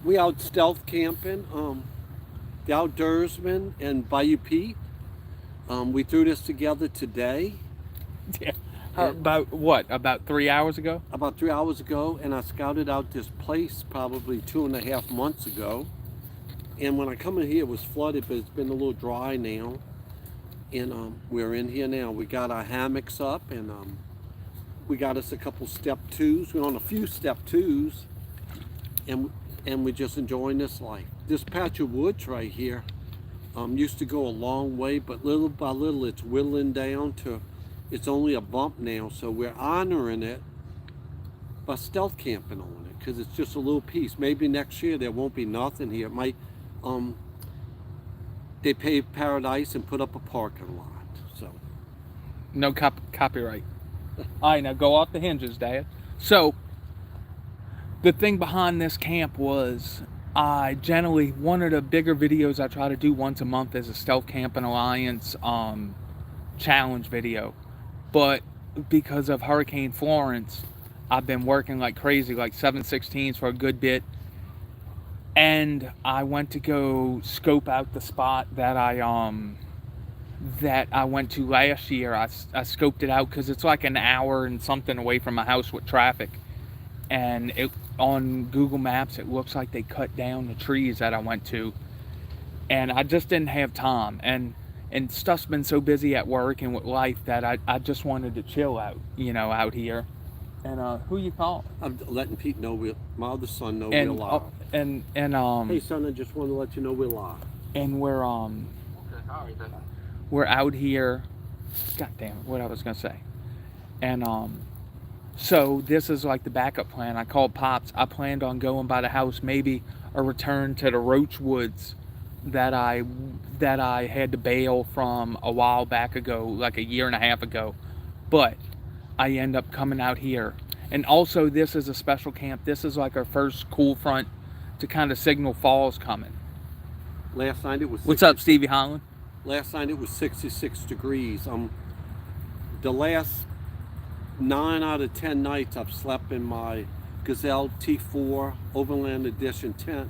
We out stealth camping. The Outdoorsman and Bayou Pete. We threw this together today. Yeah. And About what? About 3 hours ago? about 3 hours ago, and I scouted out this place probably 2.5 months ago. And when I come in here, it was flooded, but it's been a little dry now. And we're in here now. We got our hammocks up, and we got us a couple step twos. We're on a few step twos, and we're just enjoying this life. This patch of woods right here used to go a long way, but little by little it's whittling down to it's only a bump now. So we're honoring it by stealth camping on it because it's just a little piece. Maybe next year there won't be nothing here. It might they pave paradise and put up a parking lot. So No copyright. All right, now go off the hinges, Dad. So, the thing behind this camp was I generally, one of the bigger videos I try to do once a month is a Stealth Camping Alliance challenge video. But because of Hurricane Florence, I've been working like crazy, like 7/16s for a good bit. And I went to go scope out the spot that I went to last year. I scoped it out because it's like an hour and something away from my house with traffic. And on Google Maps, it looks like they cut down the trees that I went to. And I just didn't have time. And stuff's been so busy at work and with life that I just wanted to chill out, out here. And who you call? I'm letting Pete know my other son know And we're live. Hey son, I just want to let you know we're live. And we're Okay, all right then. we're out here. God damn it, what I was gonna say. And so this is like the backup plan. I called Pops. I planned on going by the house, maybe a return to the Roach Woods that I had to bail from a while back ago, like a year and a half ago. But I end up coming out here. And also this is a special camp. This is like our first cool front to kind of signal fall's coming. Last night it was. What's up, Stevie Holland? Last night it was 66 degrees. The last 9 out of 10 nights I've slept in my Gazelle T4 Overland Edition tent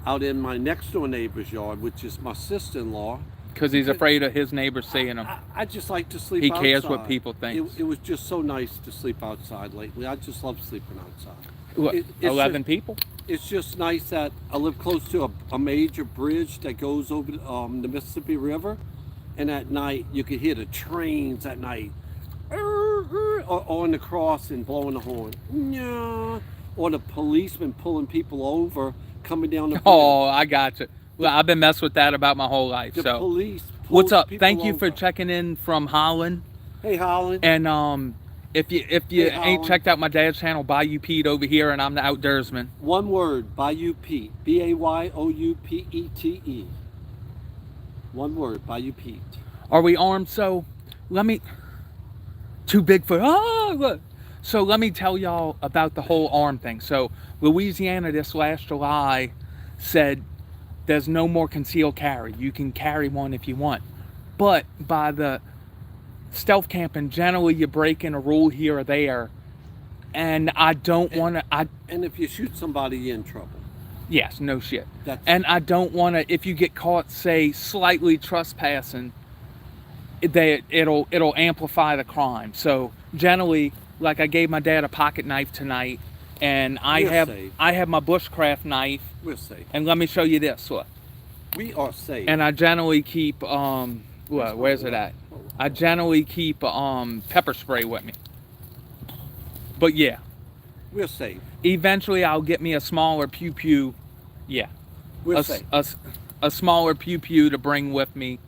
out in my next door neighbor's yard, which is my sister-in-law. Because he's afraid of his neighbors seeing him. I just like to sleep He outside. cares what people think. It was just so nice to sleep outside lately. I just love sleeping outside. What, It's 11 people? It's just nice that I live close to a major bridge that goes over the Mississippi River, and at night you can hear the trains at night or on the crossing blowing the horn. Yeah. Or the policeman pulling people over coming down the bridge. Oh, I got you. Well, I've been messing with that about my whole life. The So, police what's pulls up? people Thank you for over. checking in from Holland. Hey, Holland. And if you Hey, ain't Holland. checked out my dad's channel, Bayou Pete over here, and I'm the Outdoorsman. One word, Bayou Pete. Bayoupete. One word, Bayou Pete. Are we armed? So, let me. Too big for. Oh, look. So let me tell y'all about the whole arm thing. So Louisiana this last July said there's no more concealed carry. You can carry one if you want. But by the stealth camping, generally you break in a rule here or there. And I don't want to. And if you shoot somebody, you're in trouble. Yes, no shit. That's- And I don't want to. If you get caught, say slightly trespassing, it'll amplify the crime. So generally, like I gave my dad a pocket knife tonight, and I We're have safe. my bushcraft knife. We're safe. And let me show you this. Look. We are safe. And I generally keep where's it at? I generally keep pepper spray with me. But yeah, We're safe. eventually I'll get me a smaller pew pew. Yeah, We're safe. a smaller pew pew to bring with me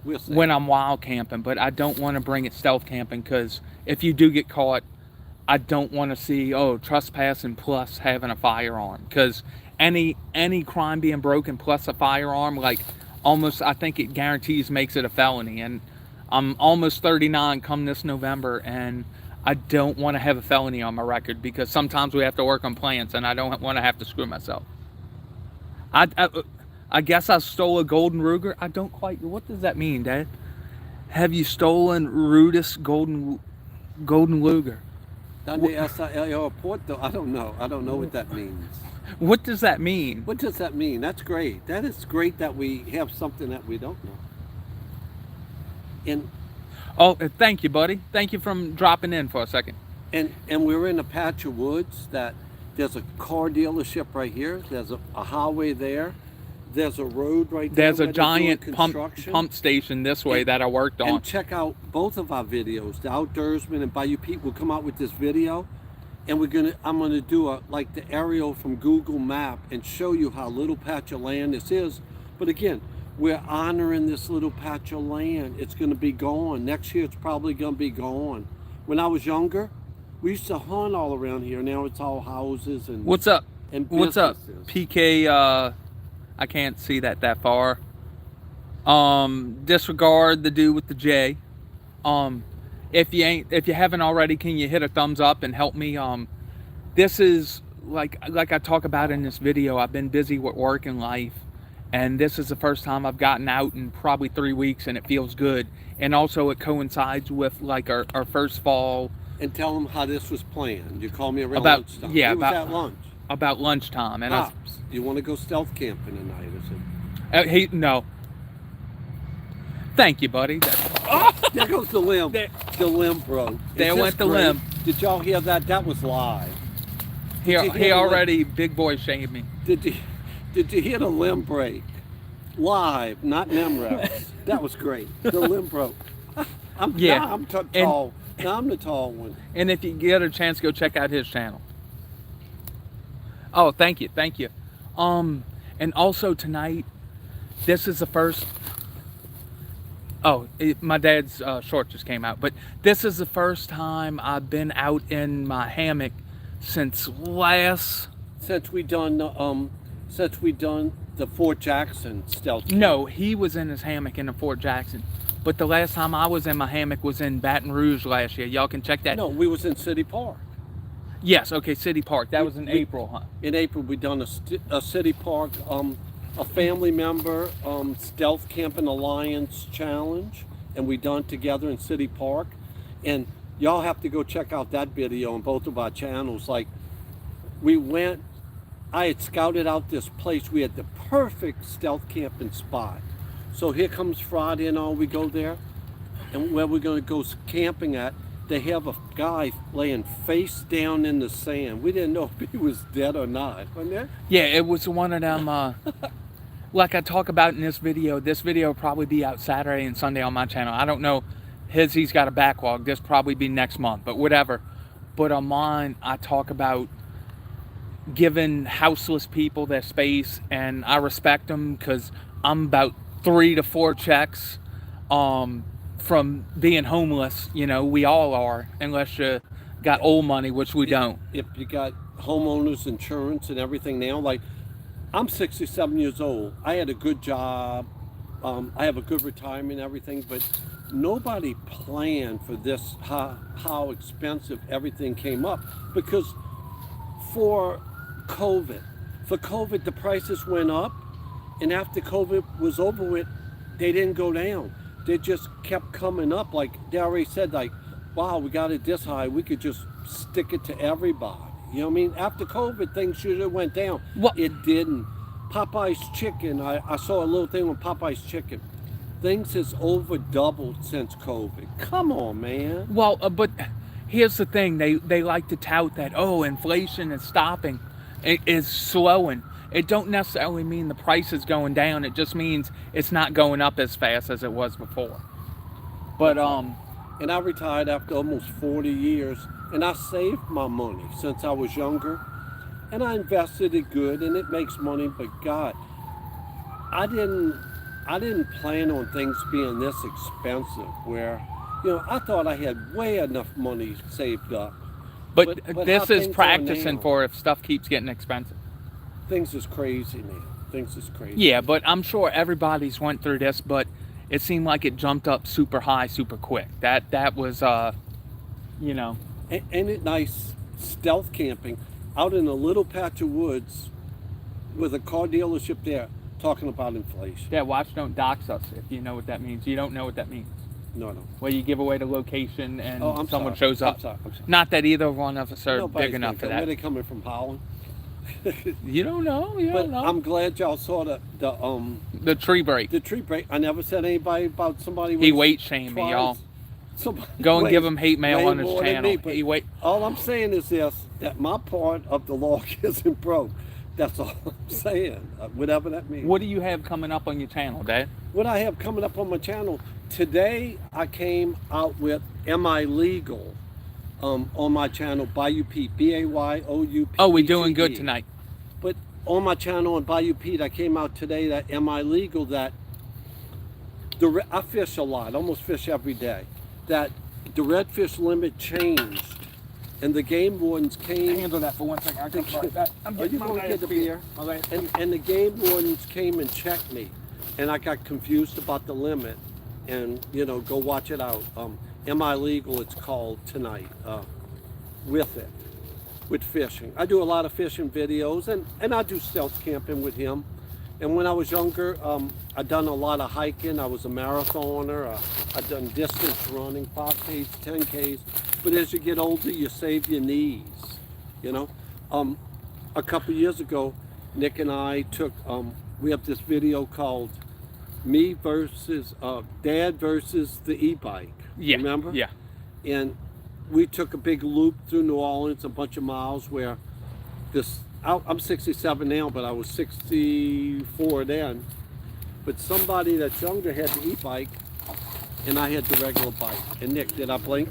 We're safe. when I'm wild camping. But I don't want to bring it stealth camping because if you do get caught, I don't want to see trespassing plus having a firearm, because any crime being broken plus a firearm, like almost, I think it guarantees makes it a felony. And I'm almost 39 come this November, and I don't want to have a felony on my record because sometimes we have to work on plants, and I don't want to have to screw myself. I guess I stole a golden Ruger. I don't quite. What does that mean, Dad? Have you stolen Rudis golden Luger? Down the airport, though, I don't know. I don't know what that means. What does that mean? What does that mean? That's great. That is great that we have something that we don't know. And Oh, thank you, buddy. Thank you for dropping in for a second. and we're in a patch of woods that there's a car dealership right here. There's a highway there. There's a road right there. There's a where they're doing giant construction. pump station this way that I worked on. And check out both of our videos. The Outdoorsman and Bayou Pete will come out with this video, and I'm gonna do like the aerial from Google Map and show you how little patch of land this is. But again, we're honoring this little patch of land. It's gonna be gone. Next year it's probably gonna be gone. When I was younger, we used to hunt all around here. Now it's all houses and What's up? and What's up? businesses. PK, I can't see that far. Disregard the dude with the J. If you haven't already, can you hit a thumbs up and help me? This is like I talk about in this video, I've been busy with work and life, and this is the first time I've gotten out in probably 3 weeks, and it feels good. And also it coincides with like our first fall. And tell them how this was planned. You called me around About- lunchtime. yeah, It was about- at lunch. About lunchtime, and Pops, you want to go stealth camping tonight? I said, no. Thank you, buddy. there goes the limb. There- The limb broke. There Is this went the great? limb. Did y'all hear that? That was live. Did you hear He the already big boy shamed me. Did you hear the limb break? Live, not NemReps. That was great. The limb broke. Yeah. Now I'm And- tall. Now I'm the tall one. And if you get a chance, go check out his channel. Oh, thank you. And also tonight, this is the first. My dad's short just came out, but this is the first time I've been out in my hammock since Since we done the Fort Jackson stealth. No, he was in his hammock in the Fort Jackson, but the last time I was in my hammock was in Baton Rouge last year. Y'all can check that. No, we was in City Park. Yes, okay, City Park. That was in we- April, huh? In April, we done a City Park, a family member Stealth Camping Alliance challenge, and we done together in City Park. And y'all have to go check out that video on both of our channels. Like, I had scouted out this place. We had the perfect stealth camping spot. So here comes Friday and all, we go there, and where we're gonna go camping at, they have a guy laying face down in the sand. We didn't know if he was dead or not, wasn't there? Yeah, it was one of them, like I talk about in this video will probably be out Saturday and Sunday on my channel. I don't know, he's got a backlog. This probably be next month, but whatever. But on mine, I talk about giving houseless people their space, and I respect them because I'm about 3 to 4 checks from being homeless. You know, we all are, unless you got old money, which we don't. If you got homeowners insurance and everything now, like, I'm 67 years old. I had a good job. I have a good retirement and everything, but nobody planned for this, how expensive everything came up. Because for COVID, the prices went up, and after COVID was over with, they didn't go down. They just kept coming up. Like they already said, like, wow, we got it this high, we could just stick it to everybody. You know what I mean? After COVID, things should have went down. What? It didn't. Popeye's chicken, I saw a little thing on Popeye's chicken. Things has over doubled since COVID. Come on, man. Well, but here's the thing. They like to tout that, inflation is stopping. It is slowing. It don't necessarily mean the price is going down. It just means it's not going up as fast as it was before. But, And I retired after almost 40 years, and I saved my money since I was younger, and I invested it good, and it makes money. But God, I didn't plan on things being this expensive. Where, I thought I had way enough money saved up. but how this is things are practicing now. for if stuff keeps getting expensive. Things is crazy now. Things is crazy. Yeah, but I'm sure everybody's went through this, but it seemed like it jumped up super high, super quick. That was, Ain't it nice stealth camping out in a little patch of woods with a car dealership there talking about inflation? Yeah, watch don't dox us if you know what that means. You don't know what that means. No, I don't. Where you give away the location and Oh, I'm someone sorry. shows up. I'm sorry. Not that either one of us are Nobody's big enough gonna for come. Where that. they coming from, Holland? You don't know. You But don't know. I'm glad y'all saw The tree break. the tree break. I never said anybody about somebody. He was weight shamed me, twice. y'all. Somebody Go and weighs give him hate mail way on his more than channel. me, but He wait. all I'm saying is this: that my part of the log isn't broke. That's all I'm saying. Whatever that means. What do you have coming up on your channel, Dad? What I have coming up on my channel today, I came out with "Am I Legal?" On my channel, Bayou Pete, BAYOUPETE. Oh, we're doing good tonight. But on my channel on Bayou Pete, I came out today that "Am I Legal?" That I fish a lot, almost fish every day. That the redfish limit changed, and the game wardens came. Handle that for 1 second. I'll come right back. I'm Are you getting my going to last get the beer. beer? And the game wardens came and checked me, and I got confused about the limit, and go watch it out. Am I Legal? It's called tonight. With fishing. I do a lot of fishing videos, and I do stealth camping with him. And when I was younger, I done a lot of hiking. I was a marathoner. I've done distance running, 5Ks, 10Ks. But as you get older, you save your knees. A couple years ago, Nick and I took. We have this video called "Me versus Dad versus the e-bike." Yeah. Remember? Yeah. And we took a big loop through New Orleans, a bunch of miles where I'm 67 now, but I was 64 then. But somebody that's younger had the e-bike, and I had the regular bike. And Nick, did I blink?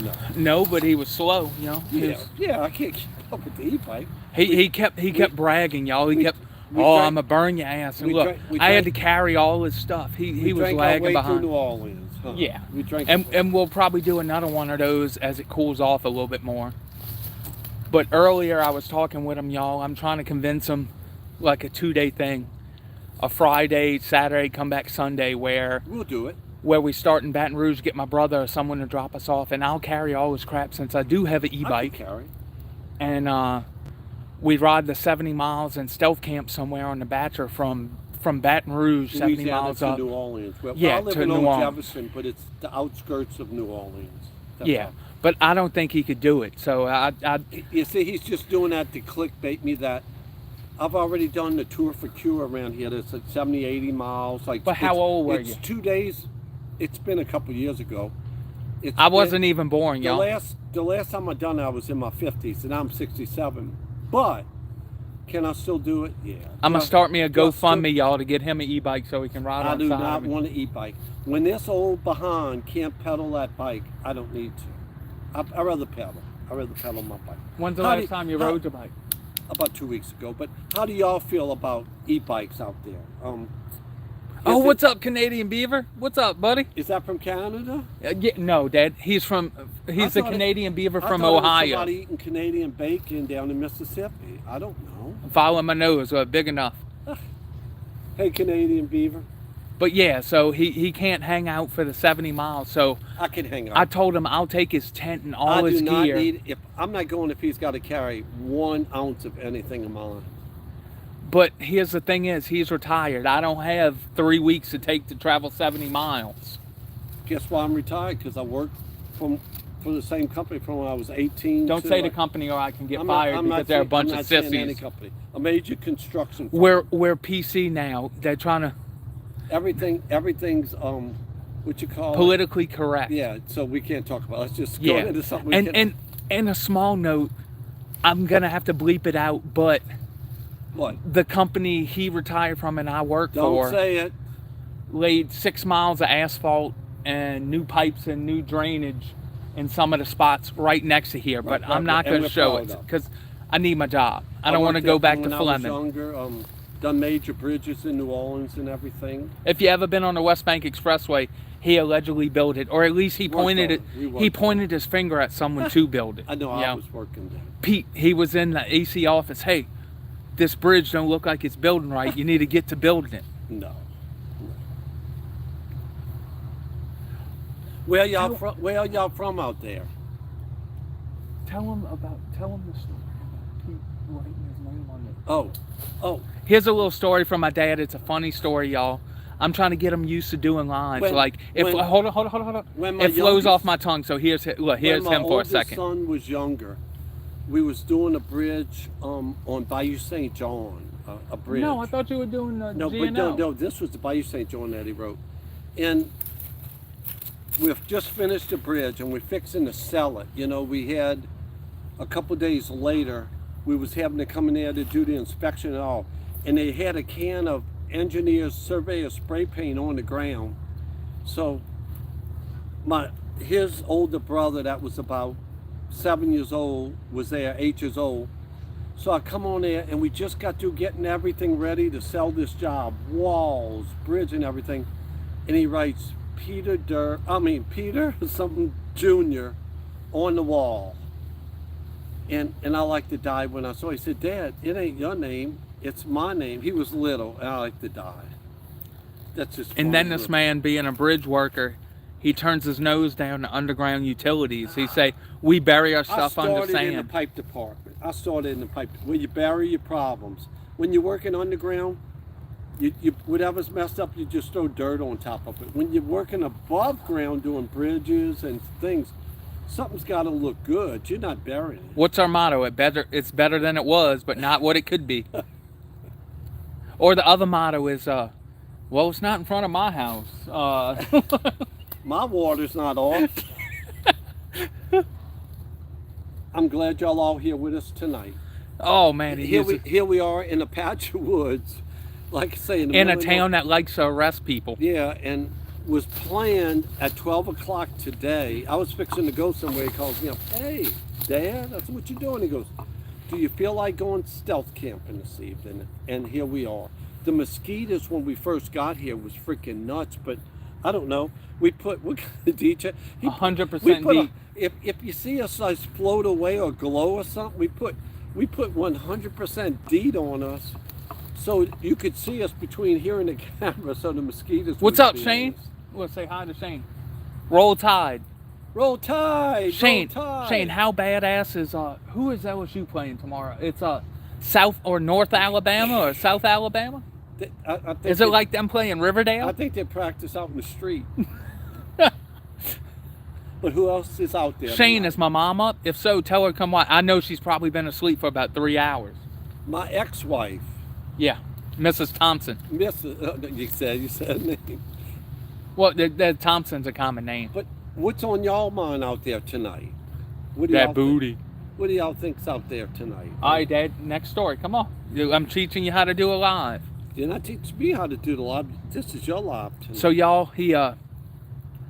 No. No, but he was slow. Yeah, I can't keep up with the e-bike. He kept bragging, y'all. He kept. I'm gonna burn your ass. And look, I had to carry all his stuff. He was drank lagging our way behind. through New Orleans. Huh? Yeah. We drank. And we'll probably do another one of those as it cools off a little bit more. But earlier I was talking with him, y'all. I'm trying to convince him like a 2-day thing. A Friday, Saturday, come back Sunday where we'll do it. Where we start in Baton Rouge, get my brother or someone to drop us off, and I'll carry all his crap since I do have an e-bike. I can carry. And we ride the 70 miles and stealth camp somewhere on the Bachelor from Baton Rouge, 70 miles up. to New Orleans. Well, Yeah, I live to in New Old Orleans. Jefferson, but it's the outskirts of New Orleans. That's Yeah, all. but I don't think he could do it. So You see, he's just doing that to clickbait me that I've already done the tour for Q around here. That's like 70, 80 miles. But how old were you? It's 2 days. It's been a couple years ago. I wasn't even born, the y'all. the last time I done it, I was in my 50s, and I'm 67. But can I still do it? Yeah. I'm gonna start me a just GoFundMe, y'all, to get him an e-bike so he can ride I on do side not of me. want an e-bike. When this old behind can't pedal that bike, I don't need to. I'd rather pedal. I'd rather pedal my bike. When's the How last time you rode your bike? About 2 weeks ago. But how do y'all feel about e-bikes out there? What's up, Canadian Beaver? What's up, buddy? Is that from Canada? No, Dad. He's the Canadian Beaver from I thought it was Ohio. somebody eating Canadian bacon down in Mississippi. I don't know. Follow my nose, big enough. Hey, Canadian Beaver. But yeah, so he can't hang out for the 70 miles. So I can hang out. I told him I'll take his tent and all his I do not gear. need. I'm not going if he's got to carry 1 ounce of anything of mine. But here's the thing is, he's retired. I don't have 3 weeks to take to travel 70 miles. Guess why I'm retired? Because I worked for the same company from when I was 18. Don't say the company or I can get fired because they're a bunch of saying any sissies. company. A major construction firm. We're PC now. They're trying to everything's what you call politically correct. Yeah, so we can't talk about it. Let's just go into something. And a small note, I'm gonna have to bleep it out, but what? The company he retired from and I worked Don't for say it. laid 6 miles of asphalt and new pipes and new drainage in some of the spots right next to here. But I'm not going to show it because I need my job. I don't want to go back to Fleming. When I was younger, done major bridges in New Orleans and everything. If you ever been on the West Bank Expressway, he allegedly built it, or at least he pointed it. He pointed his finger at someone to build it. I know. I was working there. Pete, he was in the AC office. Hey, this bridge don't look like it's building right. You need to get to building it. No. Where y'all from out there? Tell him the story about Pete writing his name on it. Oh. Here's a little story from my dad. It's a funny story, y'all. I'm trying to get them used to doing live. When- Like, if when- hold on. When my It flows off youngest- my tongue. So here's him for a When second. my son was younger, we was doing a bridge on Bayou St. John, a bridge. No, I thought you were doing No, but G&L. no, this was the Bayou St. John that he wrote. And we've just finished the bridge and we're fixing to sell it. You know, we had a couple days later, we was having to come in there to do the inspection and all. And they had a can of engineer's surveyor spray paint on the ground. So his older brother that was about 7 years old was there, 8 years old. So I come on there and we just got through getting everything ready to sell this job, walls, bridge and everything. And he writes Peter something Jr. on the wall. And I like to die when I saw. He said, Dad, it ain't your name, it's my name. He was little, and I like to die. That's just. And then this man, being a bridge worker, he turns his nose down to underground utilities. He say, we bury our stuff under I started in the sand. pipe department. I started in the pipe where you bury your problems. When you're working underground, you whatever's messed up, you just throw dirt on top of it. When you're working above ground doing bridges and things, something's got to look good. You're not burying it. What's our motto? It's better than it was, but not what it could be. Or the other motto is, well, it's not in front of my house. My water's not off. I'm glad y'all all here with us tonight. Oh man, Here we are in a patch of woods, like I say, in a town that likes to arrest people. Yeah, and was planned at 12 o'clock today. I was fixing to go somewhere. He calls me up. Hey, Dad, that's what you're doing. He goes, do you feel like going stealth camping this evening? And here we are. The mosquitoes when we first got here was freaking nuts, but I don't know. We put, what kind of DJ? 100% If you see us like float away or glow or something, we put 100% DEET on us, so you could see us between here and the camera, so the mosquitoes. What's would up, see Shane? us. We'll say hi to Shane. Roll Tide. Roll Tide. Shane, Roll Tide. Shane, how badass is who is LSU playing tomorrow? It's South or North Alabama or South Alabama? I think Is it like them playing Riverdale? I think they practice out in the street. But who else is out there? Shane, is my mom up? If so, tell her to come watch. I know she's probably been asleep for about 3 hours. My ex-wife, Yeah, Mrs. Thompson. you said her name. Well, Thompson's a common name. But what's on y'all mind out there tonight? What do That y'all booty. What do y'all think's out there tonight? All right, Dad, next story. Come on. I'm teaching you how to do a live. You're not teaching me how to do the live. This is your live tonight. So y'all,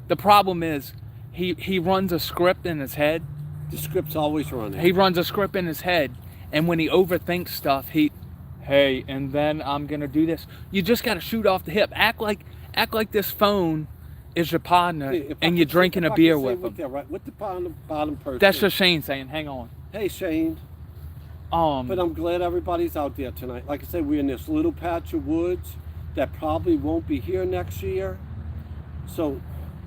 the problem is he runs a script in his head. The script's always running. He runs a script in his head, and when he overthinks stuff, hey, and then I'm gonna do this. You just gotta shoot off the hip. Act like this phone is your partner, and you're drinking a beer with him. With the bottom person. That's just Shane saying, hang on. Hey, Shane. But I'm glad everybody's out there tonight. Like I said, we're in this little patch of woods that probably won't be here next year. So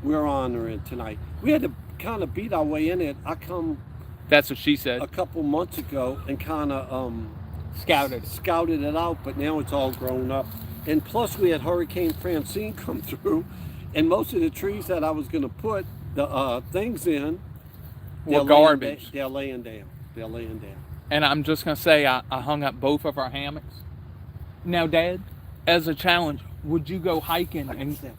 we're honoring tonight. We had to kind of beat our way in it. I come That's what she said. a couple months ago and kind of scouted it out, but now it's all grown up. And plus we had Hurricane Francine come through, and most of the trees that I was going to put the things in Were garbage. They're laying down. And I'm just going to say, I hung up both of our hammocks. Now, Dad, as a challenge, would you go hiking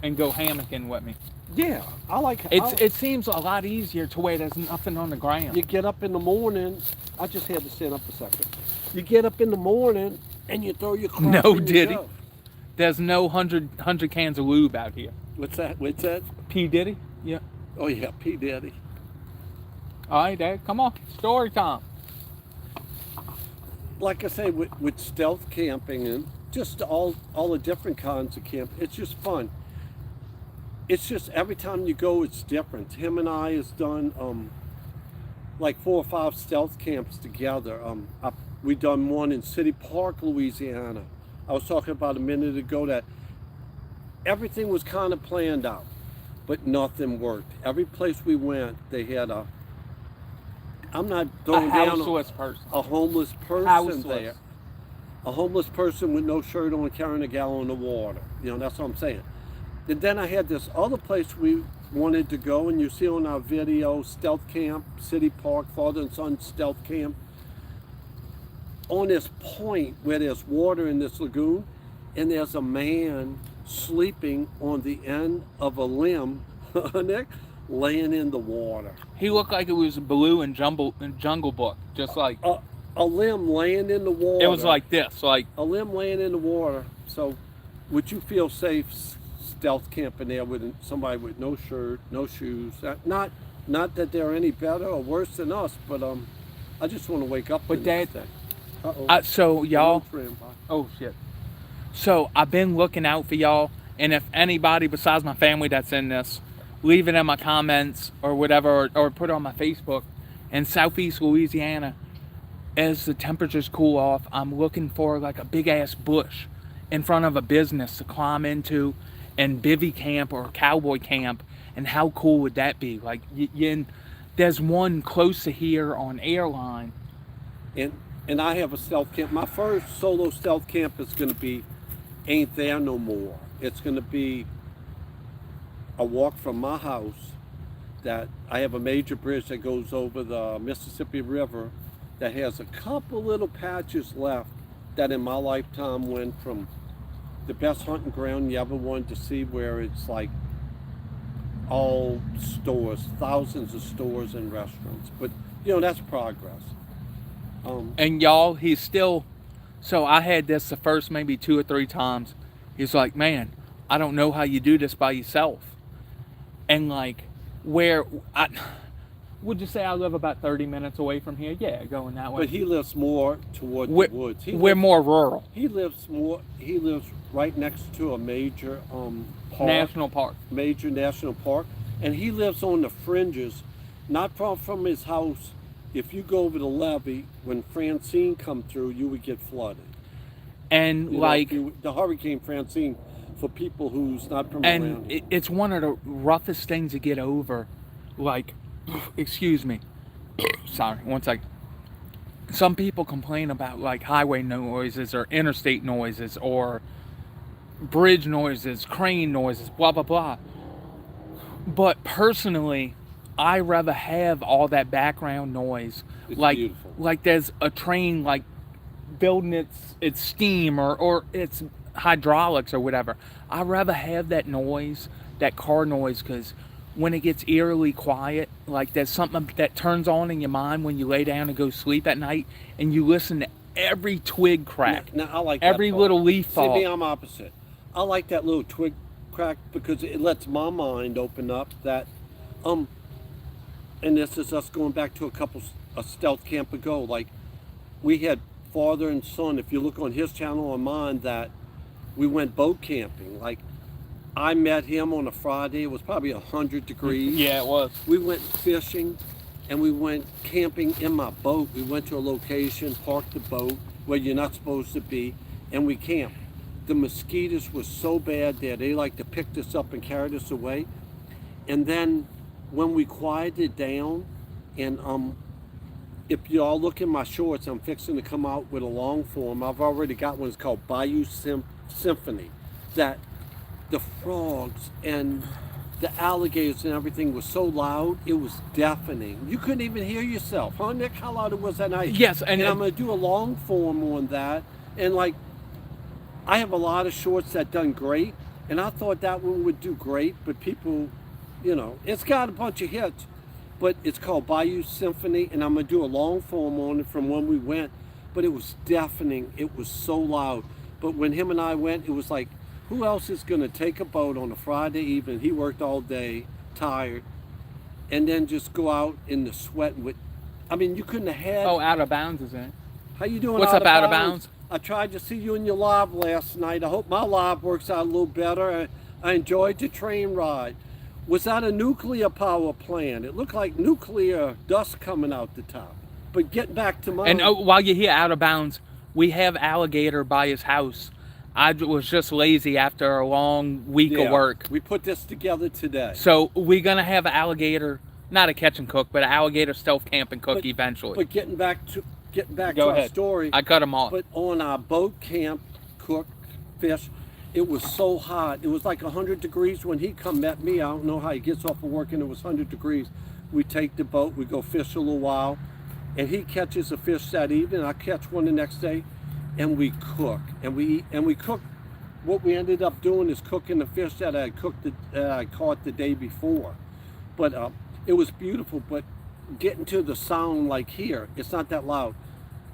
and go hammocking with me? Yeah, I like It seems a lot easier to where there's nothing on the ground. You get up in the morning. I just had to stand up a second. You get up in the morning and you throw your crap No, in did your he? jug. There's no 100 cans of lube out here. What's that? P. Diddy? Yeah. Oh yeah, P. Daddy. All right, Dad, come on. Story time. Like I say, with stealth camping and just all the different kinds of camp, it's just fun. It's just every time you go, it's different. Him and I has done like 4 or 5 stealth camps together. We done one in City Park, Louisiana. I was talking about a minute ago that everything was kind of planned out, but nothing worked. Every place we went, they had I'm not throwing down a homeless person there. A homeless person with no shirt on carrying a gallon of water. You know, that's what I'm saying. And then I had this other place we wanted to go, and you see on our video, Stealth Camp, City Park, father and son Stealth Camp. On this point where there's water in this lagoon, and there's a man sleeping on the end of a limb, Nick, laying in the water. He looked like it was Baloo in Jungle Book, just like a limb laying in the water. it was like this, like a limb laying in the water. So, would you feel safe stealth camping there with somebody with no shirt, no shoes? Not that they're any better or worse than us, but I just want to wake up. But Dad, uh-oh. so y'all, oh shit. So I've been looking out for y'all, and if anybody besides my family that's in this, leave it in my comments or whatever, or put it on my Facebook. In Southeast Louisiana, as the temperatures cool off, I'm looking for like a big ass bush in front of a business to climb into and bivvy camp or cowboy camp. And how cool would that be? Like, there's one close to here on Airline. And I have a stealth camp. My first solo stealth camp is going to be Ain't There No More. It's going to be a walk from my house. That I have a major bridge that goes over the Mississippi River that has a couple little patches left that in my lifetime went from the best hunting ground you ever wanted to see, where it's like all stores, thousands of stores and restaurants. But that's progress. And y'all, he's still, so I had this the first maybe 2 or 3 times. He's like, man, I don't know how you do this by yourself. And like, would you say I live about 30 minutes away from here? Yeah, going that way. But he lives more toward the woods. We're more rural. He lives right next to a major park. National park. Major national park. And he lives on the fringes, not far from his house. If you go over the levee, when Francine come through, you would get flooded. And the Hurricane Francine, for people who's not from around. And it's one of the roughest things to get over. Like, excuse me. Sorry, one second. Some people complain about like highway noises or interstate noises or bridge noises, crane noises, blah, blah, blah. But personally, I rather have all that background noise. It's like beautiful. Like there's a train like building its steam or its hydraulics or whatever. I'd rather have that noise, that car noise, because when it gets eerily quiet, like there's something that turns on in your mind when you lay down and go sleep at night, and you listen to every twig crack. Now I like every that little leaf fall. See me, I'm opposite. I like that little twig crack because it lets my mind open up. That and this is us going back to a stealth camp ago. Like, we had father and son, if you look on his channel or mine, that we went boat camping. Like, I met him on a Friday. It was probably 100 degrees. Yeah, it was. We went fishing and we went camping in my boat. We went to a location, parked the boat where you're not supposed to be, and we camped. The mosquitoes were so bad there. They like to pick us up and carried us away. And then when we quieted down, and if y'all look in my shorts, I'm fixing to come out with a long form. I've already got one. It's called Bayou Symphony. That the frogs and the alligators and everything was so loud, it was deafening. You couldn't even hear yourself. Huh, Nick? How loud it was that night? Yes, and I'm going to do a long form on that. And like, I have a lot of shorts that done great, and I thought that one would do great, but people, it's got a bunch of hits, but it's called Bayou Symphony, and I'm going to do a long form on it from when we went, but it was deafening. It was so loud. But when him and I went, it was like, who else is going to take a boat on a Friday evening? He worked all day, tired, and then just go out in the sweat with, you couldn't have had. Oh, Out of Bounds is in it. How you doing? What's up, Out of Bounds? I tried to see you in your live last night. I hope my live works out a little better. I enjoyed the train ride. Was that a nuclear power plant? It looked like nuclear dust coming out the top. But getting back to mine. And while you're here, Out of Bounds, we have alligator by his house. I was just lazy after a long week of work. We put this together today. So we're going to have an alligator, not a catch and cook, but an alligator stealth camp and cook eventually. But getting back to our story. I cut them off. But on our boat camp, cook, fish, it was so hot. It was like 100 degrees when he come met me. I don't know how he gets off of work, and it was 100 degrees. We take the boat, we go fish a little while, and he catches a fish that evening. I catch one the next day, and we cook, and we eat, and we cook. What we ended up doing is cooking the fish that I cooked, that I caught the day before. But it was beautiful. But getting to the sound like here, it's not that loud.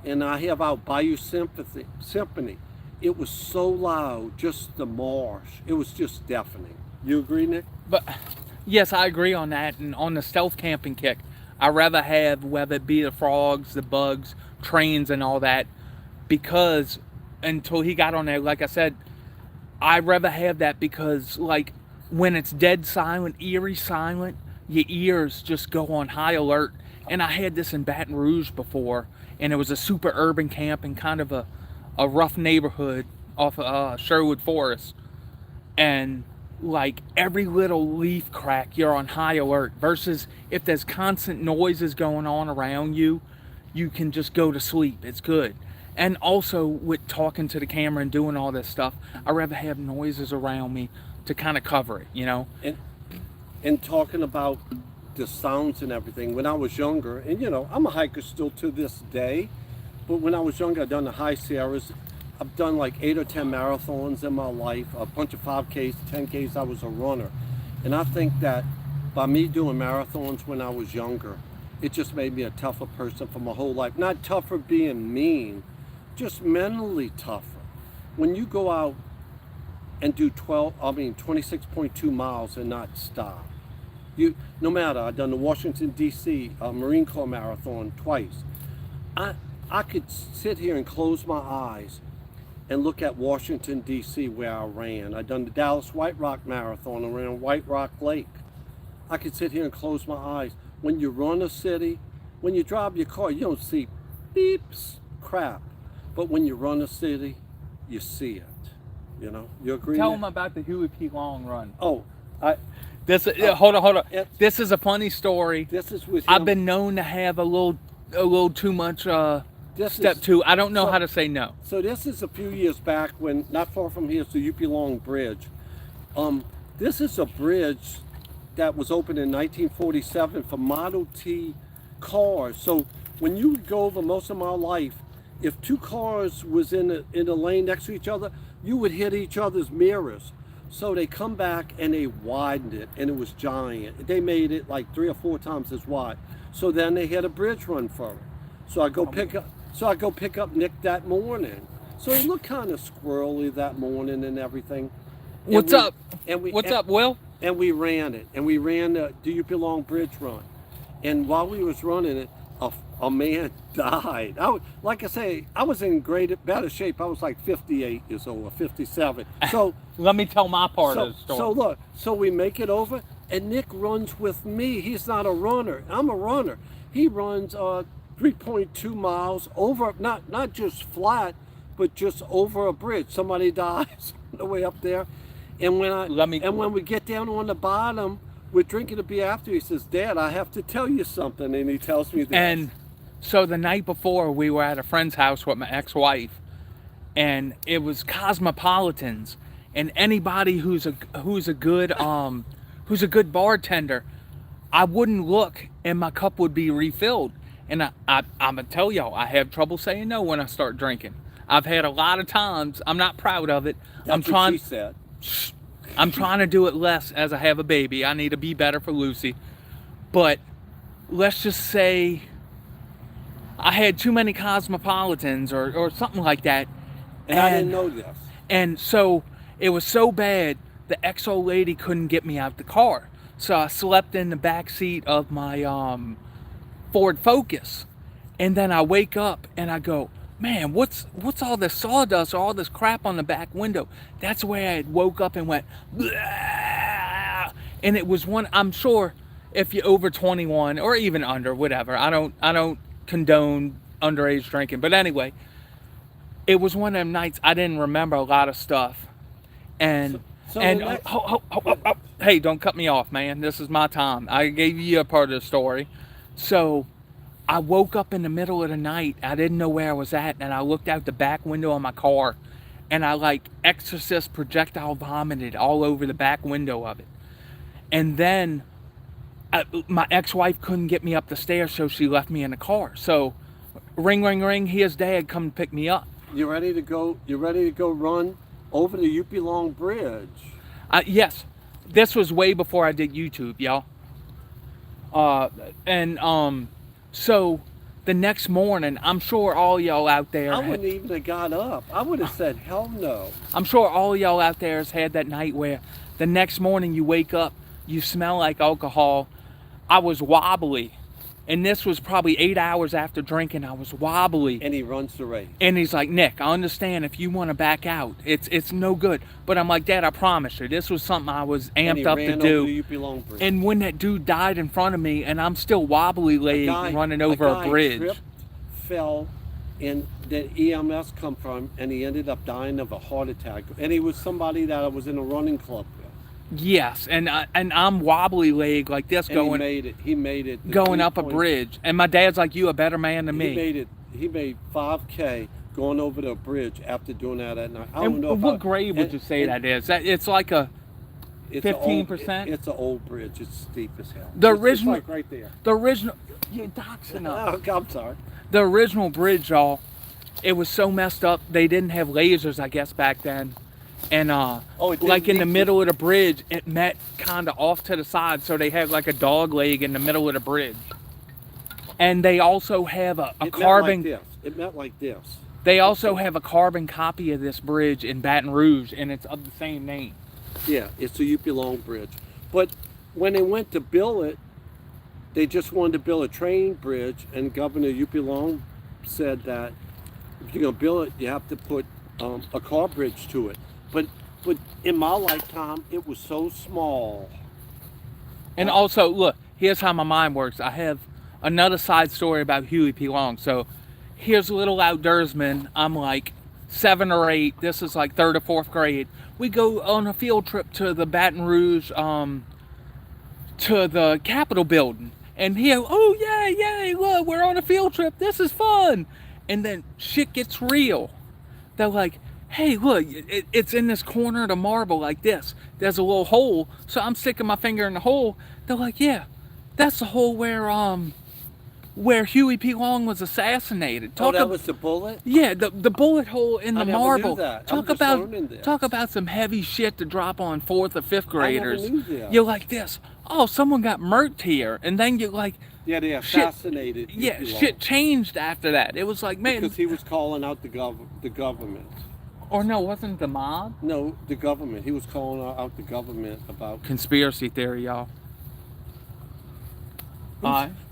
And I have out Bayou Symphony. It was so loud, just the marsh. It was just deafening. You agree, Nick? But yes, I agree on that. And on the stealth camping kick, I'd rather have, whether it be the frogs, the bugs, trains, and all that, because until he got on there, like I said, I'd rather have that because, like, when it's dead silent, eerie silent, your ears just go on high alert. And I had this in Baton Rouge before, and it was a super urban camp in kind of a rough neighborhood off of Sherwood Forest. And like every little leaf crack, you're on high alert, versus if there's constant noises going on around you, you can just go to sleep. It's good. And also with talking to the camera and doing all this stuff, I'd rather have noises around me to kind of cover it, you know? And talking about the sounds and everything, when I was younger, and you know, I'm a hiker still to this day, but when I was younger, I'd done the High Sierras. I've done like 8 or 10 marathons in my life, a bunch of 5Ks, 10Ks. I was a runner. And I think that by me doing marathons when I was younger, it just made me a tougher person for my whole life. Not tougher being mean, just mentally tougher. When you go out and do 26.2 miles and not stop, no matter, I've done the Washington D.C. Marine Corps Marathon twice. I could sit here and close my eyes and look at Washington D.C. where I ran. I've done the Dallas White Rock Marathon around White Rock Lake. I could sit here and close my eyes. When you run a city, when you drive your car, you don't see beeps, crap. But when you run a city, you see it. You know, you agree? Tell them about the Huey P. Long run. Oh, hold on. This is a funny story. This is with him. I've been known to have a little too much step two. I don't know how to say no. So this is a few years back when, not far from here, is the UP Long Bridge. This is a bridge that was opened in 1947 for Model T cars. So when you go over, most of my life, if two cars was in a lane next to each other, you would hit each other's mirrors. So they come back and they widened it, and it was giant. They made it like 3 or 4 times as wide. So then they had a bridge run for it. So I go pick up Nick that morning. So he looked kind of squirrely that morning and everything. What's up, Will? And we ran it, and we ran the UP Long Bridge run. And while we was running it, a man died. Like I say, I was in better shape. I was like 58 years old or 57. So let me tell my part of the story. So look, so we make it over, and Nick runs with me. He's not a runner. I'm a runner. He runs 3.2 miles over, not just flat, but just over a bridge. Somebody dies on the way up there. And when we get down on the bottom, we're drinking a beer after. He says, "Dad, I have to tell you something." And he tells me this. And so the night before, we were at a friend's house with my ex-wife, and it was Cosmopolitans. And anybody who's a good bartender, I wouldn't look, and my cup would be refilled. And I'm gonna tell y'all, I have trouble saying no when I start drinking. I've had a lot of times. I'm not proud of it. That's what she said. I'm trying to do it less as I have a baby. I need to be better for Lucy. But let's just say I had too many Cosmopolitans or something like that. And I didn't know this. And so it was so bad, the ex-old lady couldn't get me out the car. So I slept in the back seat of my Ford Focus. And then I wake up and I go, man, what's all this sawdust, all this crap on the back window? That's where I woke up and went, "Bleh." And it was one, I'm sure if you're over 21 or even under, whatever, I don't condone underage drinking. But anyway, it was one of them nights I didn't remember a lot of stuff. And hey, don't cut me off, man. This is my time. I gave you a part of the story. So I woke up in the middle of the night. I didn't know where I was at, and I looked out the back window of my car, and I like exorcist projectile vomited all over the back window of it. And then my ex-wife couldn't get me up the stairs, so she left me in the car. So ring, ring, ring, here's Dad, come pick me up. You ready to go? You ready to go run over the Upelong Bridge? Yes, this was way before I did YouTube, y'all. So the next morning, I'm sure all y'all out there... I wouldn't even have got up. I would have said, hell no. I'm sure all y'all out there has had that night where the next morning you wake up, you smell like alcohol. I was wobbly. And this was probably 8 hours after drinking. I was wobbly. And he runs the race. And he's like, Nick, I understand if you want to back out. It's no good. But I'm like, Dad, I promise you, this was something I was amped up to do. Over the Upelong Bridge. And when that dude died in front of me, and I'm still wobbly leg running over a bridge. Tripped, fell, and then EMS come from, and he ended up dying of a heart attack. And he was somebody that I was in a running club with. Yes, and I'm wobbly leg like this, and going. He made it. Going up a bridge, and my dad's like, "You a better man than me." He made 5K going over the bridge after doing that at night. I don't and know what grade would you say that is? It's like a 15%. It's an old bridge. It's steep as hell. The original, it's like right there. The original. You're doxing us. I'm sorry. The original bridge, y'all. It was so messed up. They didn't have lasers, I guess, back then. And like in the middle of the bridge, it met kind of off to the side, so they had like a dog leg in the middle of the bridge. And they also have a carbon. It met like this. They also have a carbon copy of this bridge in Baton Rouge, and it's of the same name. Yeah, it's the Upelong Bridge. But when they went to build it, they just wanted to build a train bridge, and Governor Upelong said that if you're gonna build it, you have to put a car bridge to it. But in my lifetime, it was so small. And also, look, here's how my mind works. I have another side story about Huey P. Long. So here's a little outdoorsman. I'm like 7 or 8. This is like 3rd or 4th grade. We go on a field trip to the Baton Rouge, to the Capitol building. And here, oh, yay, look, we're on a field trip. This is fun. And then shit gets real. They're like, hey, look, it's in this corner of the marble like this. There's a little hole, so I'm sticking my finger in the hole. They're like, yeah, that's the hole where Huey P. Long was assassinated. That was the bullet? Yeah, the bullet hole in the marble. That. Talk about some heavy shit to drop on 4th or 5th graders. I never knew that. You're like this. Oh, someone got murked here, and then you're like, yeah, they assassinated. Shit changed after that. It was like, man, because he was calling out the government. Or no, wasn't the mob? No, the government. He was calling out the government about... Conspiracy theory, y'all.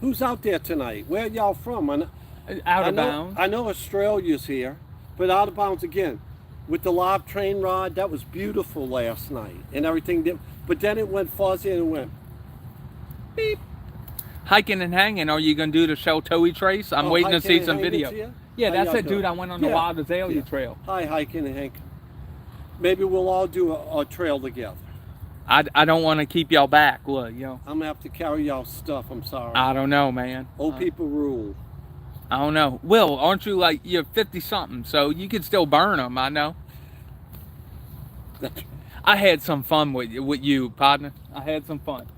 Who's out there tonight? Where y'all from? Out of bounds. I know Australia's here, but out of bounds again. With the live train ride, that was beautiful last night. And everything. But then it went fuzzy and it went beep. Hiking and hanging. Are you going to do the Sheltoe Trace? I'm waiting to see some video. Yeah, that's it, dude. I went on the Wild Azalea Trail. Hi, hiking and Hank. Maybe we'll all do a trail together. I don't want to keep y'all back. Look, you know. I'm going to have to carry y'all stuff. I'm sorry. I don't know, man. Old people rule. I don't know. Will, aren't you like, you're 50-something, so you can still burn them, I know. I had some fun with you, partner. I had some fun.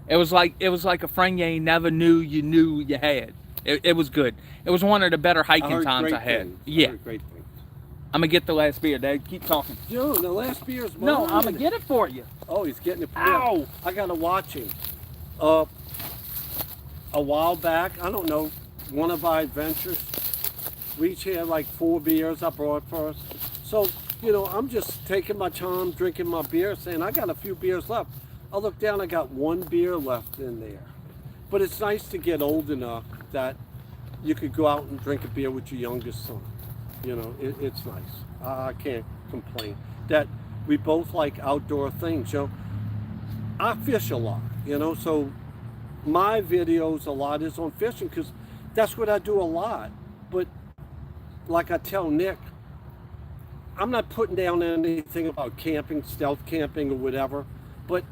It was like a friend you never knew you had. It was good. It was one of the better hiking times I had. Yeah. Great things. I'm going to get the last beer, Dad. Keep talking. Dude, the last beer is mine. No, I'm going to get it for you. Oh, he's getting it. Ow! I got to watch him. A while back, I don't know, one of our adventures, we each had like 4 beers I brought for us. So, you know, I'm just taking my time, drinking my beer, saying I got a few beers left. I look down, I got 1 beer left in there. But it's nice to get old enough that you could go out and drink a beer with your youngest son. You know, it's nice. I can't complain. That we both like outdoor things. You know, I fish a lot, you know, so my videos a lot is on fishing because that's what I do a lot. But like I tell Nick, I'm not putting down anything about camping, stealth camping or whatever, but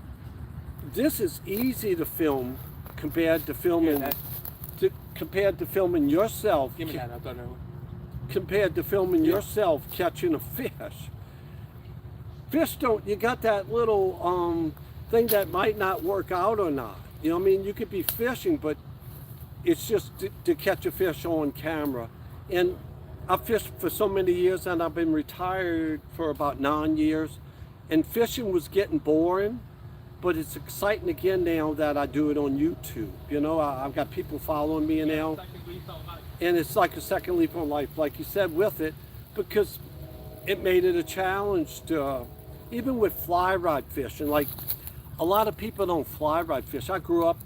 this is easy to film compared to filming yourself. Give me that. I thought I would. Compared to filming yourself catching a fish. fish don't, you got that little thing that might not work out or not. You know what I mean? You could be fishing, but it's just to catch a fish on camera. And I fished for so many years, and I've been retired for about 9 years. And fishing was getting boring, but it's exciting again now that I do it on YouTube. You know, I've got people following me now, and it's like a second leap on life, like you said, with it, because it made it a challenge to, even with fly rod fishing. Like, a lot of people don't fly rod fish. I grew up